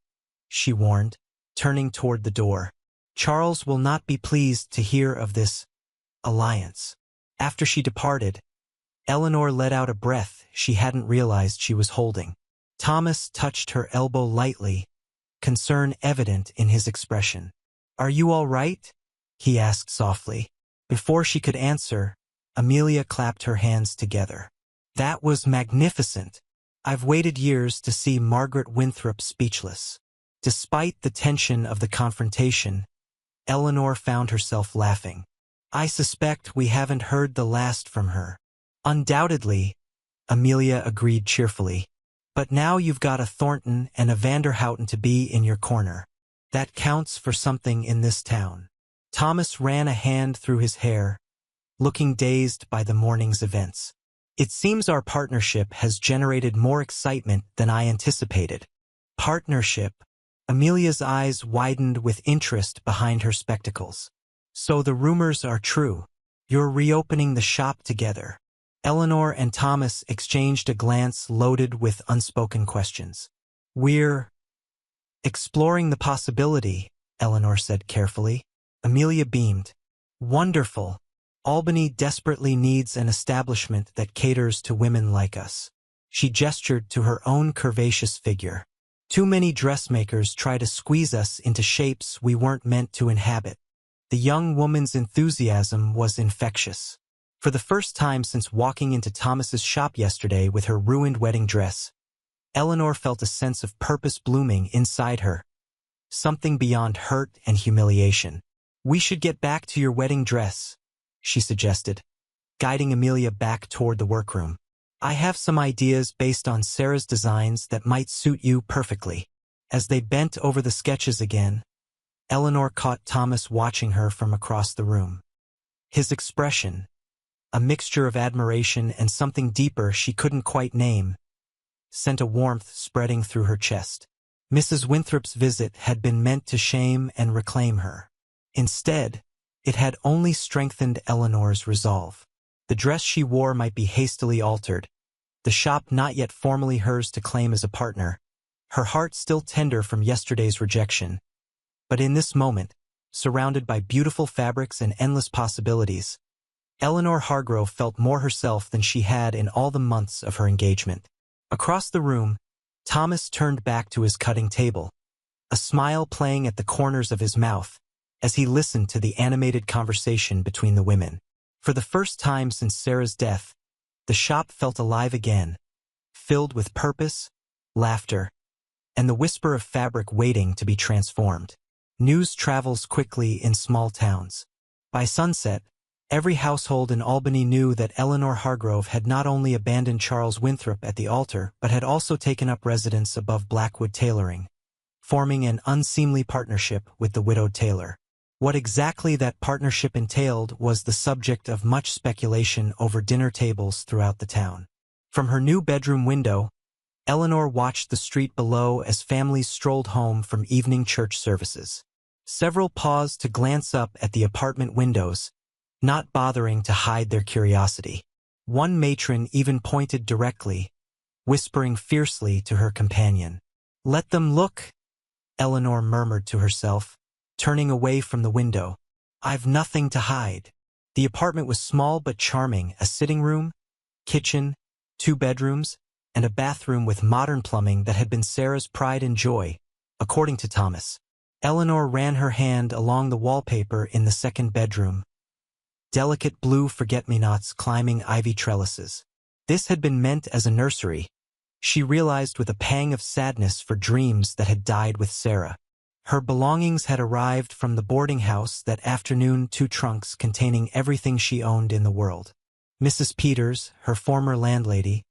A: she warned, turning toward the door. Charles will not be pleased to hear of this alliance. After she departed, Eleanor let out a breath she hadn't realized she was holding. Thomas touched her elbow lightly, concern evident in his expression. Are you all right? He asked softly. Before she could answer, Amelia clapped her hands together. That was magnificent. I've waited years to see Margaret Winthrop speechless. Despite the tension of the confrontation, Eleanor found herself laughing. I suspect we haven't heard the last from her. Undoubtedly, Amelia agreed cheerfully. But now you've got a Thornton and a Vanderhouten to be in your corner. That counts for something in this town. Thomas ran a hand through his hair, looking dazed by the morning's events. It seems our partnership has generated more excitement than I anticipated. Partnership? Amelia's eyes widened with interest behind her spectacles. So the rumors are true. You're reopening the shop together. Eleanor and Thomas exchanged a glance loaded with unspoken questions. We're exploring the possibility, Eleanor said carefully. Amelia beamed. Wonderful. Albany desperately needs an establishment that caters to women like us. She gestured to her own curvaceous figure. Too many dressmakers try to squeeze us into shapes we weren't meant to inhabit. The young woman's enthusiasm was infectious. For the first time since walking into Thomas's shop yesterday with her ruined wedding dress, Eleanor felt a sense of purpose blooming inside her, something beyond hurt and humiliation. We should get back to your wedding dress, she suggested, guiding Amelia back toward the workroom. I have some ideas based on Sarah's designs that might suit you perfectly. As they bent over the sketches again, Eleanor caught Thomas watching her from across the room. His expression, a mixture of admiration and something deeper she couldn't quite name, sent a warmth spreading through her chest. Mrs. Winthrop's visit had been meant to shame and reclaim her. Instead, it had only strengthened Eleanor's resolve. The dress she wore might be hastily altered, the shop not yet formally hers to claim as a partner, her heart still tender from yesterday's rejection. But in this moment, surrounded by beautiful fabrics and endless possibilities, Eleanor Hargrove felt more herself than she had in all the months of her engagement. Across the room, Thomas turned back to his cutting table, a smile playing at the corners of his mouth as he listened to the animated conversation between the women. For the first time since Sarah's death, the shop felt alive again, filled with purpose, laughter, and the whisper of fabric waiting to be transformed. News travels quickly in small towns. By sunset, every household in Albany knew that Eleanor Hargrove had not only abandoned Charles Winthrop at the altar but had also taken up residence above Blackwood Tailoring, forming an unseemly partnership with the widowed tailor. What exactly that partnership entailed was the subject of much speculation over dinner tables throughout the town. From her new bedroom window, Eleanor watched the street below as families strolled home from evening church services. Several paused to glance up at the apartment windows, not bothering to hide their curiosity. One matron even pointed directly, whispering fiercely to her companion. "Let them look," Eleanor murmured to herself, turning away from the window. "I've nothing to hide." The apartment was small but charming, a sitting room, kitchen, 2 bedrooms, and a bathroom with modern plumbing that had been Sarah's pride and joy, according to Thomas. Eleanor ran her hand along the wallpaper in the second bedroom. Delicate blue forget-me-nots climbing ivy trellises. This had been meant as a nursery. She realized with a pang of sadness for dreams that had died with Sarah. Her belongings had arrived from the boarding house that afternoon, 2 trunks containing everything she owned in the world. Mrs. Peters, her former landlady,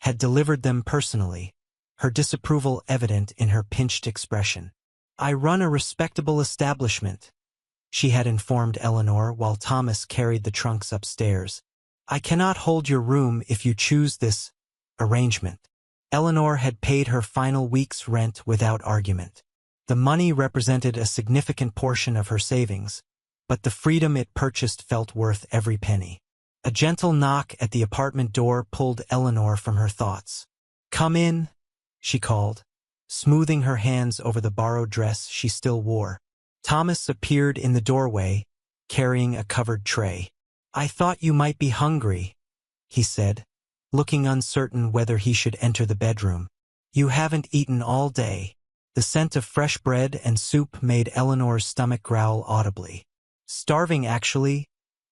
A: had delivered them personally, her disapproval evident in her pinched expression. "I run a respectable establishment," she had informed Eleanor while Thomas carried the trunks upstairs. "I cannot hold your room if you choose this arrangement." Eleanor had paid her final week's rent without argument. The money represented a significant portion of her savings, but the freedom it purchased felt worth every penny. A gentle knock at the apartment door pulled Eleanor from her thoughts. "Come in," she called, smoothing her hands over the borrowed dress she still wore. Thomas appeared in the doorway, carrying a covered tray. "I thought you might be hungry," he said, looking uncertain whether he should enter the bedroom. "You haven't eaten all day." The scent of fresh bread and soup made Eleanor's stomach growl audibly. "Starving, actually,"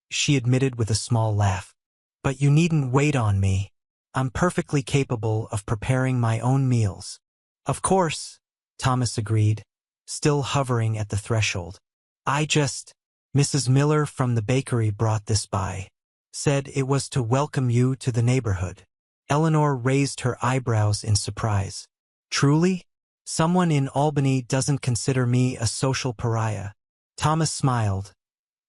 A: she admitted with a small laugh. "But you needn't wait on me. I'm perfectly capable of preparing my own meals." "Of course," Thomas agreed, still hovering at the threshold. Mrs. Miller from the bakery brought this by. Said it was to welcome you to the neighborhood." Eleanor raised her eyebrows in surprise. "Truly? Someone in Albany doesn't consider me a social pariah." Thomas smiled,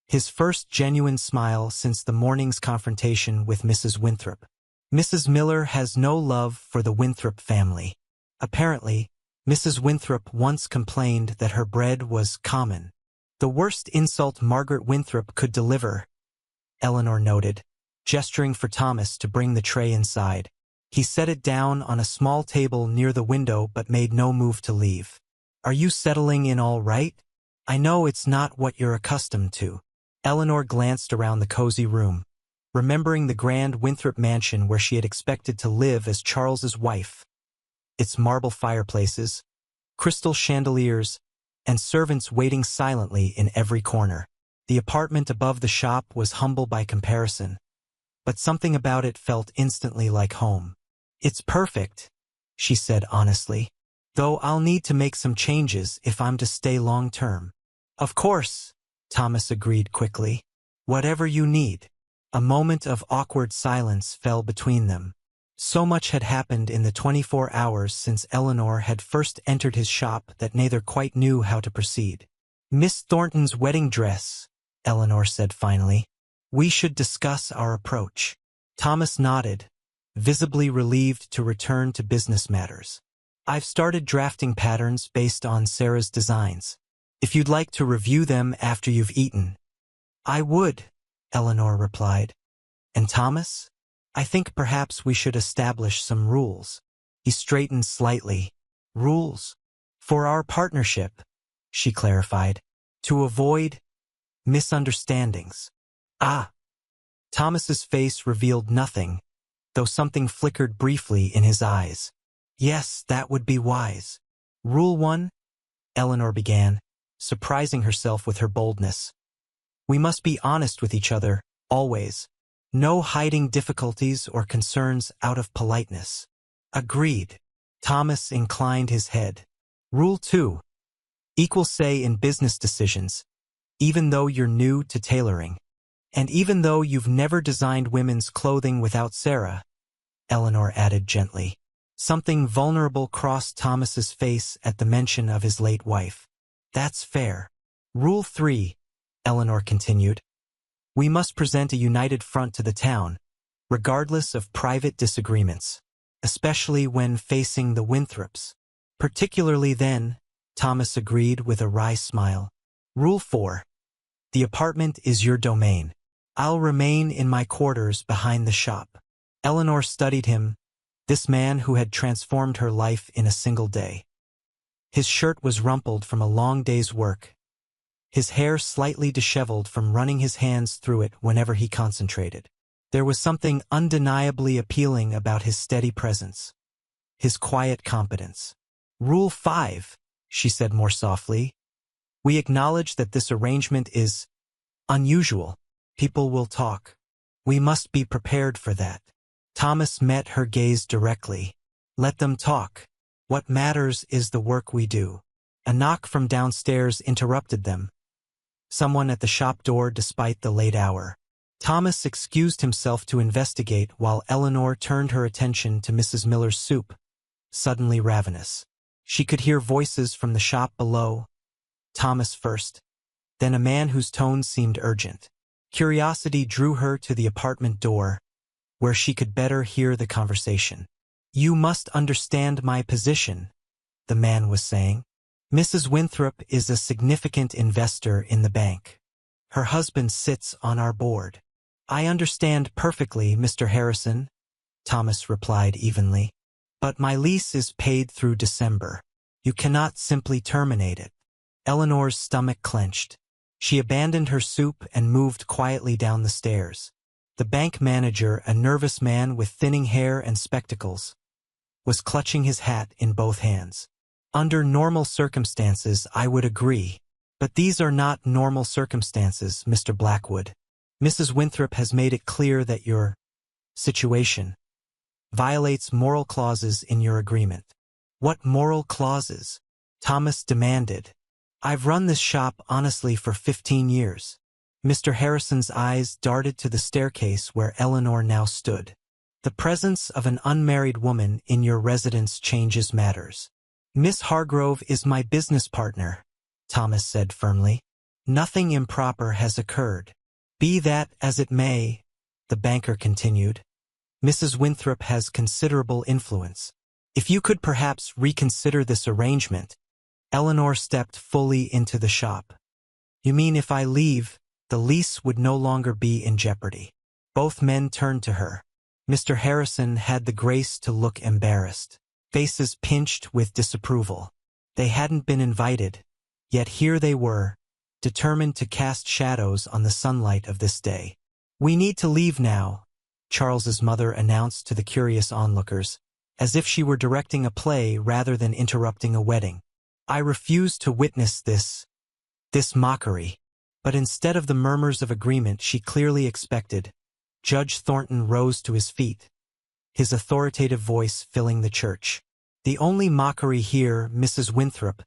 A: his first genuine smile since the morning's confrontation with Mrs. Winthrop. "Mrs. Miller has no love for the Winthrop family. Apparently, Mrs. Winthrop once complained that her bread was common. The worst insult Margaret Winthrop could deliver," Eleanor noted, gesturing for Thomas to bring the tray inside. He set it down on a small table near the window but made no move to leave. "Are you settling in all right? I know it's not what you're accustomed to." Eleanor glanced around the cozy room, remembering the grand Winthrop mansion where she had expected to live as Charles's wife. Its marble fireplaces, crystal chandeliers, and servants waiting silently in every corner. The apartment above the shop was humble by comparison, but something about it felt instantly like home. "It's perfect," she said honestly, "though I'll need to make some changes if I'm to stay long-term." "Of course," Thomas agreed quickly. "Whatever you need." A moment of awkward silence fell between them. So much had happened in the 24 hours since Eleanor had first entered his shop that neither quite knew how to proceed. "Miss Thornton's wedding dress," Eleanor said finally. We should discuss our approach. Thomas nodded, visibly relieved to return to business matters. I've started drafting patterns based on Sarah's designs. If you'd like to review them after you've eaten. I would, Eleanor replied. And Thomas? I think perhaps we should establish some rules. He straightened slightly. Rules? For our partnership, she clarified. To avoid misunderstandings. Ah. Thomas's face revealed nothing, though something flickered briefly in his eyes. Yes, that would be wise. Rule 1? Eleanor began, surprising herself with her boldness. We must be honest with each other, always. No hiding difficulties or concerns out of politeness. Agreed. Thomas inclined his head. Rule 2. Equal say in business decisions, even though you're new to tailoring. And even though you've never designed women's clothing without Sarah, Eleanor added gently. Something vulnerable crossed Thomas's face at the mention of his late wife. That's fair. Rule 3, Eleanor continued. We must present a united front to the town, regardless of private disagreements, especially when facing the Winthrops. Particularly then, Thomas agreed with a wry smile. Rule 4. The apartment is your domain. I'll remain in my quarters behind the shop. Eleanor studied him, this man who had transformed her life in a single day. His shirt was rumpled from a long day's work, his hair slightly disheveled from running his hands through it whenever he concentrated. There was something undeniably appealing about his steady presence, his quiet competence. Rule 5, she said more softly. We acknowledge that this arrangement is unusual. People will talk. We must be prepared for that. Thomas met her gaze directly. Let them talk. What matters is the work we do. A knock from downstairs interrupted them. Someone at the shop door despite the late hour. Thomas excused himself to investigate while Eleanor turned her attention to Mrs. Miller's soup, suddenly ravenous. She could hear voices from the shop below. Thomas first, then a man whose tone seemed urgent. Curiosity drew her to the apartment door, where she could better hear the conversation. You must understand my position, the man was saying. Mrs. Winthrop is a significant investor in the bank. Her husband sits on our board. I understand perfectly, Mr. Harrison, Thomas replied evenly. But my lease is paid through December. You cannot simply terminate it. Eleanor's stomach clenched. She abandoned her soup and moved quietly down the stairs. The bank manager, a nervous man with thinning hair and spectacles, was clutching his hat in both hands. Under normal circumstances, I would agree. But these are not normal circumstances, Mr. Blackwood. Mrs. Winthrop has made it clear that your situation violates moral clauses in your agreement. What moral clauses? Thomas demanded. I've run this shop honestly for 15 years. Mr. Harrison's eyes darted to the staircase where Eleanor now stood. The presence of an unmarried woman in your residence changes matters. Miss Hargrove is my business partner, Thomas said firmly. Nothing improper has occurred. Be that as it may, the banker continued. Mrs. Winthrop has considerable influence. If you could perhaps reconsider this arrangement. Eleanor stepped fully into the shop. You mean if I leave, the lease would no longer be in jeopardy? Both men turned to her. Mr. Harrison had the grace to look embarrassed, faces pinched with disapproval. They hadn't been invited, yet here they were, determined to cast shadows on the sunlight of this day. We need to leave now, Charles's mother announced to the curious onlookers, as if she were directing a play rather than interrupting a wedding. I refuse to witness this mockery. But instead of the murmurs of agreement she clearly expected, Judge Thornton rose to his feet, his authoritative voice filling the church. The only mockery here, Mrs. Winthrop,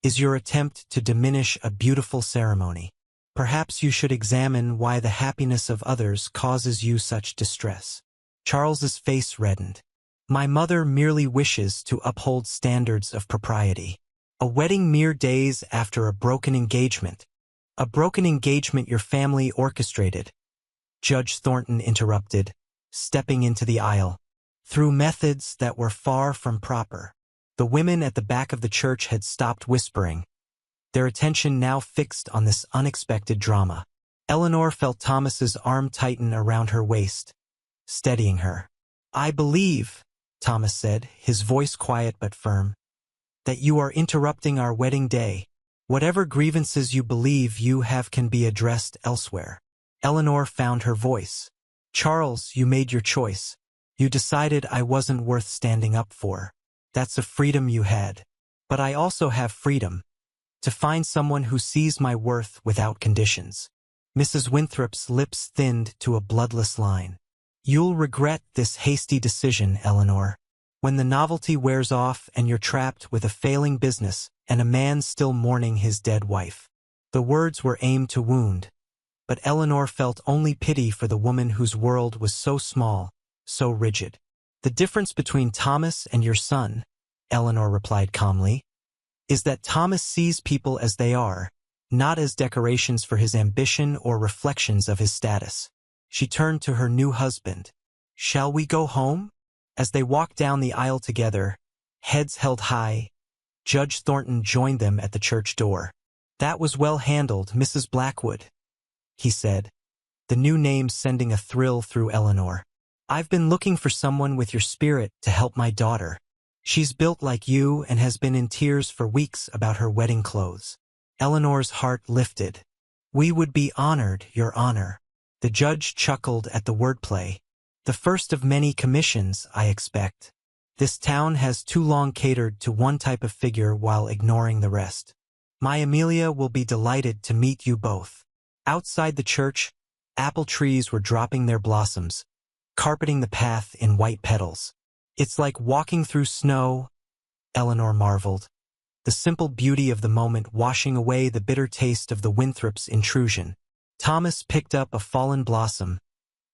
A: is your attempt to diminish a beautiful ceremony. Perhaps you should examine why the happiness of others causes you such distress. Charles's face reddened. My mother merely wishes to uphold standards of propriety. A wedding mere days after a broken engagement. A broken engagement your family orchestrated. Judge Thornton interrupted, stepping into the aisle. Through methods that were far from proper. The women at the back of the church had stopped whispering, their attention now fixed on this unexpected drama. Eleanor felt Thomas's arm tighten around her waist, steadying her. "I believe," Thomas said, his voice quiet but firm, "that you are interrupting our wedding day. Whatever grievances you believe you have can be addressed elsewhere." Eleanor found her voice. "Charles, you made your choice. You decided I wasn't worth standing up for. That's a freedom you had. But I also have freedom. To find someone who sees my worth without conditions." Mrs. Winthrop's lips thinned to a bloodless line. "You'll regret this hasty decision, Eleanor. When the novelty wears off and you're trapped with a failing business and a man still mourning his dead wife." The words were aimed to wound, but Eleanor felt only pity for the woman whose world was so small, so rigid. "The difference between Thomas and your son," Eleanor replied calmly, "is that Thomas sees people as they are, not as decorations for his ambition or reflections of his status." She turned to her new husband. "Shall we go home?" As they walked down the aisle together, heads held high, Judge Thornton joined them at the church door. "That was well handled, Mrs. Blackwood," he said, the new name sending a thrill through Eleanor. "I've been looking for someone with your spirit to help my daughter. She's built like you and has been in tears for weeks about her wedding clothes." Eleanor's heart lifted. "We would be honored, Your Honor." The judge chuckled at the wordplay. "The first of many commissions, I expect. This town has too long catered to one type of figure while ignoring the rest. My Amelia will be delighted to meet you both." Outside the church, apple trees were dropping their blossoms, carpeting the path in white petals. "It's like walking through snow," Eleanor marveled, the simple beauty of the moment washing away the bitter taste of the Winthrop's intrusion. Thomas picked up a fallen blossom,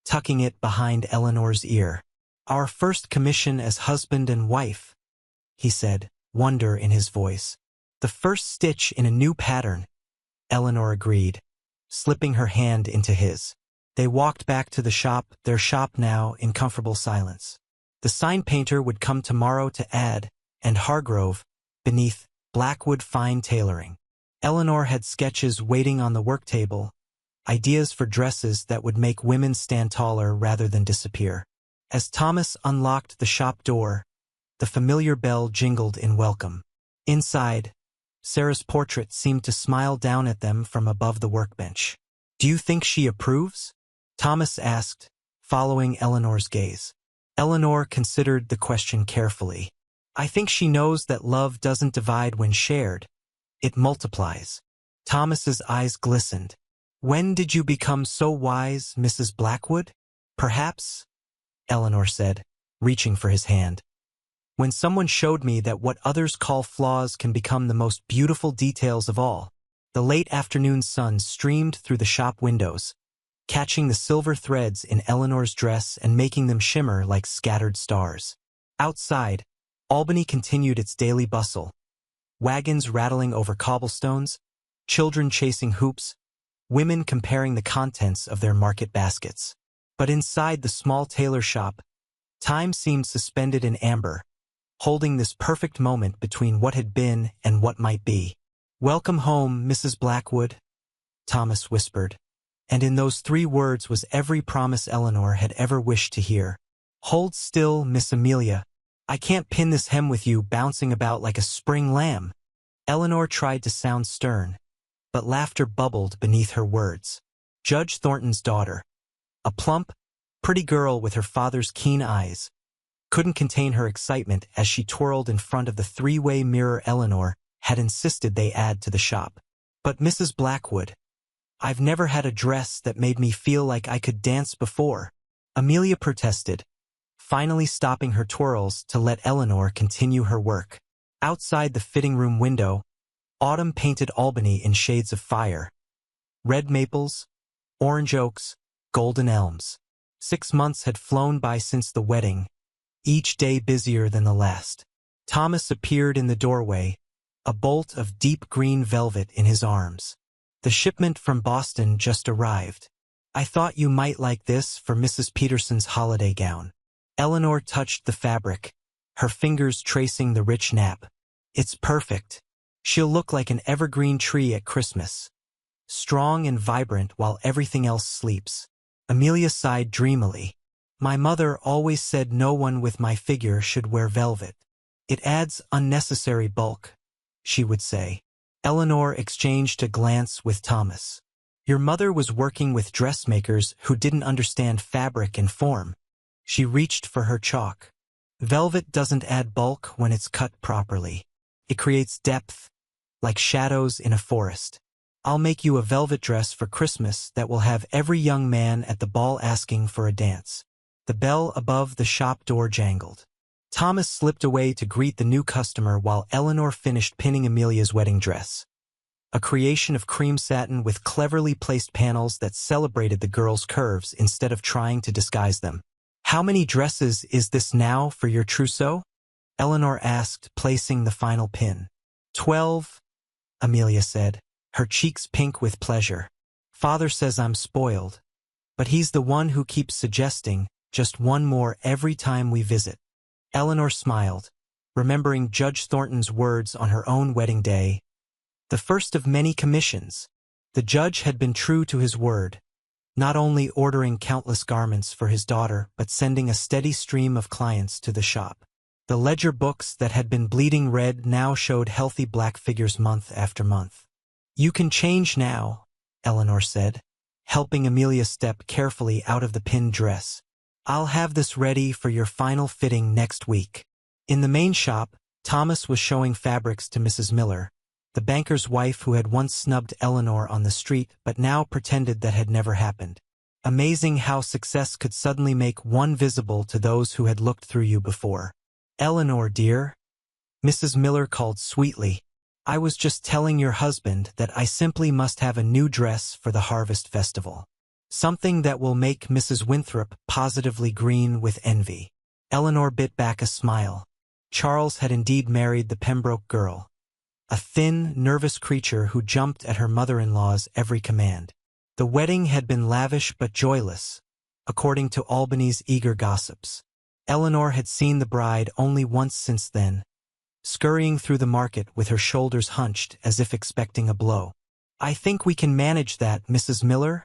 A: tucking it behind Eleanor's ear. "Our first commission as husband and wife," he said, wonder in his voice. "The first stitch in a new pattern," Eleanor agreed, slipping her hand into his. They walked back to the shop, their shop now in comfortable silence. The sign painter would come tomorrow to add, and Hargrove, beneath, Blackwood Fine Tailoring. Eleanor had sketches waiting on the work table, ideas for dresses that would make women stand taller rather than disappear. As Thomas unlocked the shop door, the familiar bell jingled in welcome. Inside, Sarah's portrait seemed to smile down at them from above the workbench. "Do you think she approves?" Thomas asked, following Eleanor's gaze. Eleanor considered the question carefully. "I think she knows that love doesn't divide when shared. It multiplies." Thomas's eyes glistened. "When did you become so wise, Mrs. Blackwood?" "Perhaps," Eleanor said, reaching for his hand, "when someone showed me that what others call flaws can become the most beautiful details of all." The late afternoon sun streamed through the shop windows, catching the silver threads in Eleanor's dress and making them shimmer like scattered stars. Outside, Albany continued its daily bustle. Wagons rattling over cobblestones, children chasing hoops, women comparing the contents of their market baskets. But inside the small tailor shop, time seemed suspended in amber, holding this perfect moment between what had been and what might be. "Welcome home, Mrs. Blackwood," Thomas whispered, and in those 3 words was every promise Eleanor had ever wished to hear. "Hold still, Miss Amelia. I can't pin this hem with you bouncing about like a spring lamb." Eleanor tried to sound stern, but laughter bubbled beneath her words. Judge Thornton's daughter, a plump, pretty girl with her father's keen eyes, couldn't contain her excitement as she twirled in front of the 3-way mirror Eleanor had insisted they add to the shop. "But Mrs. Blackwood, I've never had a dress that made me feel like I could dance before," Amelia protested, finally stopping her twirls to let Eleanor continue her work. Outside the fitting room window, autumn painted Albany in shades of fire. Red maples, orange oaks, golden elms. 6 months had flown by since the wedding, each day busier than the last. Thomas appeared in the doorway, a bolt of deep green velvet in his arms. "The shipment from Boston just arrived," I thought you might like this for Mrs. Peterson's holiday gown. Eleanor touched the fabric, her fingers tracing the rich nap. It's perfect. She'll look like an evergreen tree at Christmas, strong and vibrant while everything else sleeps. Amelia sighed dreamily. My mother always said no one with my figure should wear velvet. It adds unnecessary bulk, she would say. Eleanor exchanged a glance with Thomas. Your mother was working with dressmakers who didn't understand fabric and form. She reached for her chalk. Velvet doesn't add bulk when it's cut properly. It creates depth, like shadows in a forest. I'll make you a velvet dress for Christmas that will have every young man at the ball asking for a dance. The bell above the shop door jangled. Thomas slipped away to greet the new customer while Eleanor finished pinning Amelia's wedding dress. A creation of cream satin with cleverly placed panels that celebrated the girl's curves instead of trying to disguise them. How many dresses is this now for your trousseau? Eleanor asked, placing the final pin. 12, Amelia said, her cheeks pink with pleasure. Father says I'm spoiled, but he's the one who keeps suggesting just one more every time we visit. Eleanor smiled, remembering Judge Thornton's words on her own wedding day. The first of many commissions. The judge had been true to his word, not only ordering countless garments for his daughter but sending a steady stream of clients to the shop. The ledger books that had been bleeding red now showed healthy black figures month after month. You can change now, Eleanor said, helping Amelia step carefully out of the pinned dress. I'll have this ready for your final fitting next week. In the main shop, Thomas was showing fabrics to Mrs. Miller, the banker's wife who had once snubbed Eleanor on the street but now pretended that had never happened. Amazing how success could suddenly make one visible to those who had looked through you before. Eleanor, dear, Mrs. Miller called sweetly, I was just telling your husband that I simply must have a new dress for the Harvest Festival. Something that will make Mrs. Winthrop positively green with envy. Eleanor bit back a smile. Charles had indeed married the Pembroke girl, a thin, nervous creature who jumped at her mother-in-law's every command. The wedding had been lavish but joyless, according to Albany's eager gossips. Eleanor had seen the bride only once since then, scurrying through the market with her shoulders hunched as if expecting a blow. I think we can manage that, Mrs. Miller,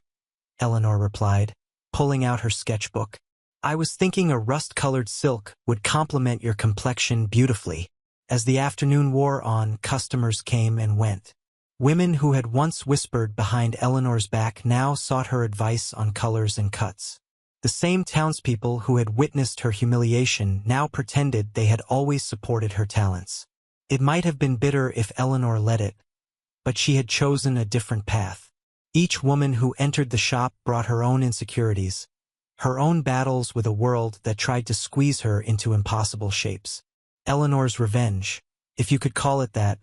A: Eleanor replied, pulling out her sketchbook. I was thinking a rust-colored silk would complement your complexion beautifully. As the afternoon wore on, customers came and went. Women who had once whispered behind Eleanor's back now sought her advice on colors and cuts. The same townspeople who had witnessed her humiliation now pretended they had always supported her talents. It might have been bitter if Eleanor let it, but she had chosen a different path. Each woman who entered the shop brought her own insecurities, her own battles with a world that tried to squeeze her into impossible shapes. Eleanor's revenge, if you could call it that,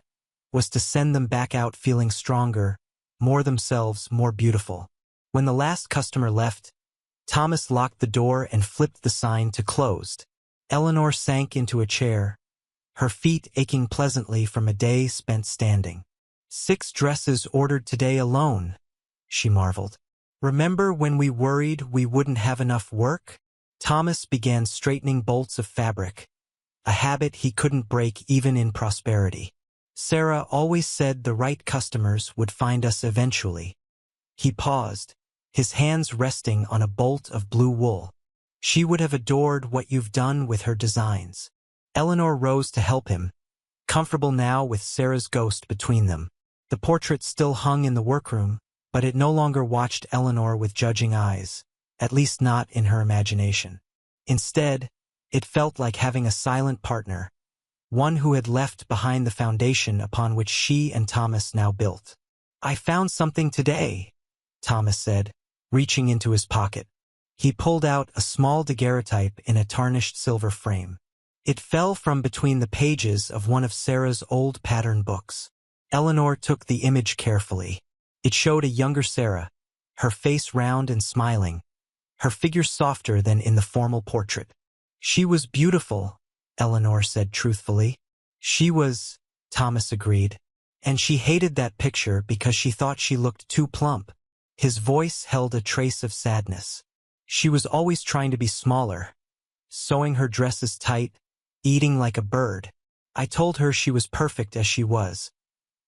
A: was to send them back out feeling stronger, more themselves, more beautiful. When the last customer left, Thomas locked the door and flipped the sign to closed. Eleanor sank into a chair, her feet aching pleasantly from a day spent standing. 6 dresses ordered today alone, she marveled. Remember when we worried we wouldn't have enough work? Thomas began straightening bolts of fabric, a habit he couldn't break even in prosperity. Sarah always said the right customers would find us eventually. He paused, his hands resting on a bolt of blue wool. She would have adored what you've done with her designs. Eleanor rose to help him, comfortable now with Sarah's ghost between them. The portrait still hung in the workroom, but it no longer watched Eleanor with judging eyes, at least not in her imagination. Instead, it felt like having a silent partner, one who had left behind the foundation upon which she and Thomas now built. I found something today, Thomas said, reaching into his pocket. He pulled out a small daguerreotype in a tarnished silver frame. It fell from between the pages of one of Sarah's old pattern books. Eleanor took the image carefully. It showed a younger Sarah, her face round and smiling, her figure softer than in the formal portrait. She was beautiful, Eleanor said truthfully. She was, Thomas agreed, and she hated that picture because she thought she looked too plump. His voice held a trace of sadness. She was always trying to be smaller, sewing her dresses tight, eating like a bird. I told her she was perfect as she was,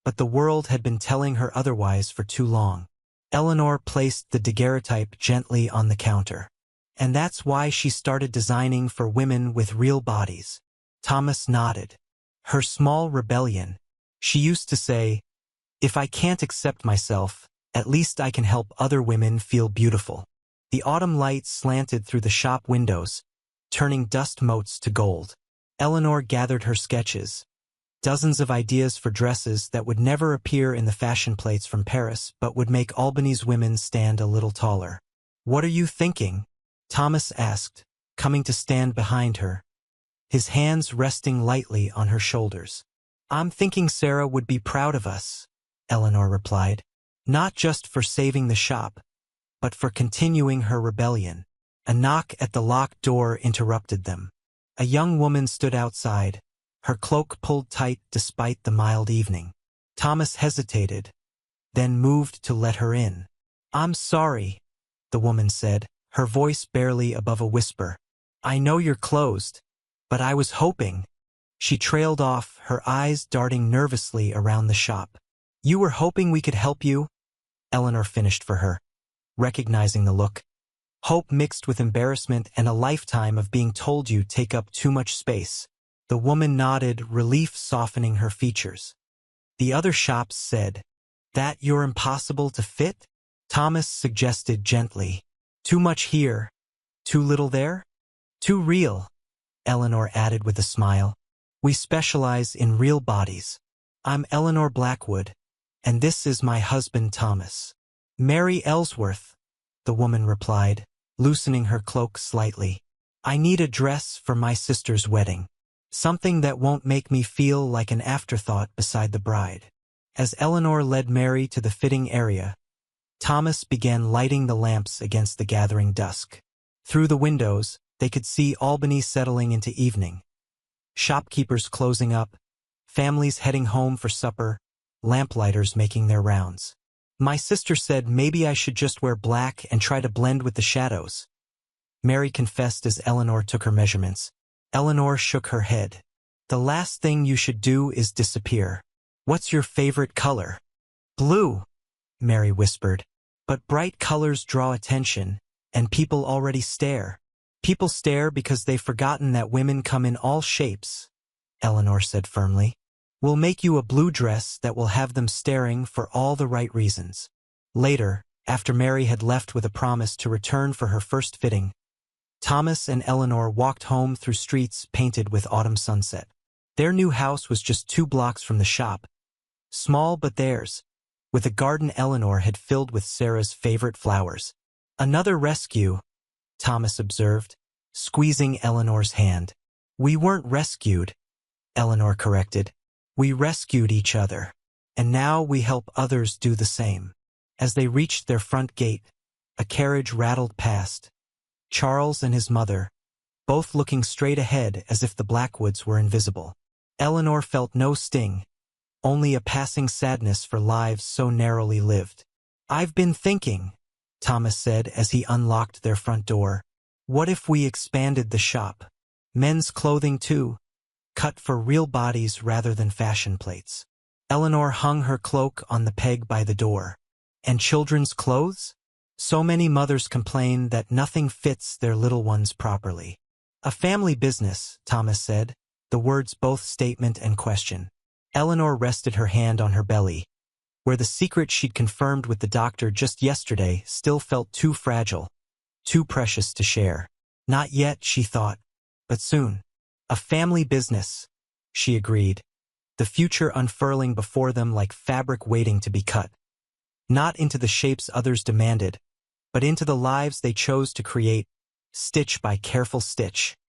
A: but the world had been telling her otherwise for too long. Eleanor placed the daguerreotype gently on the counter. And that's why she started designing for women with real bodies. Thomas nodded. Her small rebellion. She used to say, "If I can't accept myself, at least I can help other women feel beautiful." The autumn light slanted through the shop windows, turning dust motes to gold. Eleanor gathered her sketches, dozens of ideas for dresses that would never appear in the fashion plates from Paris but would make Albany's women stand a little taller. "What are you thinking?" Thomas asked, coming to stand behind her, his hands resting lightly on her shoulders. "I'm thinking Sarah would be proud of us," Eleanor replied, "not just for saving the shop, but for continuing her rebellion." A knock at the locked door interrupted them. A young woman stood outside, her cloak pulled tight despite the mild evening. Thomas hesitated, then moved to let her in. "I'm sorry," the woman said, her voice barely above a whisper. "I know you're closed, but I was hoping." She trailed off, her eyes darting nervously around the shop. "You were hoping we could help you?" Eleanor finished for her, recognizing the look. Hope mixed with embarrassment and a lifetime of being told you take up too much space. The woman nodded, relief softening her features. The other shops said, "That you're impossible to fit?" Thomas suggested gently. "Too much here, too little there? Too real," Eleanor added with a smile. "We specialize in real bodies. I'm Eleanor Blackwood, and this is my husband Thomas." "Mary Ellsworth," the woman replied, loosening her cloak slightly. "I need a dress for my sister's wedding. Something that won't make me feel like an afterthought beside the bride." As Eleanor led Mary to the fitting area, Thomas began lighting the lamps against the gathering dusk. Through the windows, they could see Albany settling into evening. Shopkeepers closing up, families heading home for supper, lamplighters making their rounds. "My sister said maybe I should just wear black and try to blend with the shadows," Mary confessed as Eleanor took her measurements. Eleanor shook her head. "The last thing you should do is disappear. What's your favorite color?" "Blue," Mary whispered. "But bright colors draw attention, and people already stare." "People stare because they've forgotten that women come in all shapes," Eleanor said firmly. "We'll make you a blue dress that will have them staring for all the right reasons." Later, after Mary had left with a promise to return for her first fitting, Thomas and Eleanor walked home through streets painted with autumn sunset. Their new house was just 2 blocks from the shop, small but theirs, with a garden Eleanor had filled with Sarah's favorite flowers. "Another rescue," Thomas observed, squeezing Eleanor's hand. "We weren't rescued," Eleanor corrected. "We rescued each other, and now we help others do the same." As they reached their front gate, a carriage rattled past. Charles and his mother, both looking straight ahead as if the Blackwoods were invisible. Eleanor felt no sting, only a passing sadness for lives so narrowly lived. "I've been thinking," Thomas said as he unlocked their front door. "What if we expanded the shop? Men's clothing too, cut for real bodies rather than fashion plates." Eleanor hung her cloak on the peg by the door. "And children's clothes? So many mothers complain that nothing fits their little ones properly." "A family business," Thomas said, the words both statement and question. Eleanor rested her hand on her belly, where the secret she'd confirmed with the doctor just yesterday still felt too fragile, too precious to share. Not yet, she thought, but soon. "A family business," she agreed, the future unfurling before them like fabric waiting to be cut. Not into the shapes others demanded, but into the lives they chose to create, stitch by careful stitch.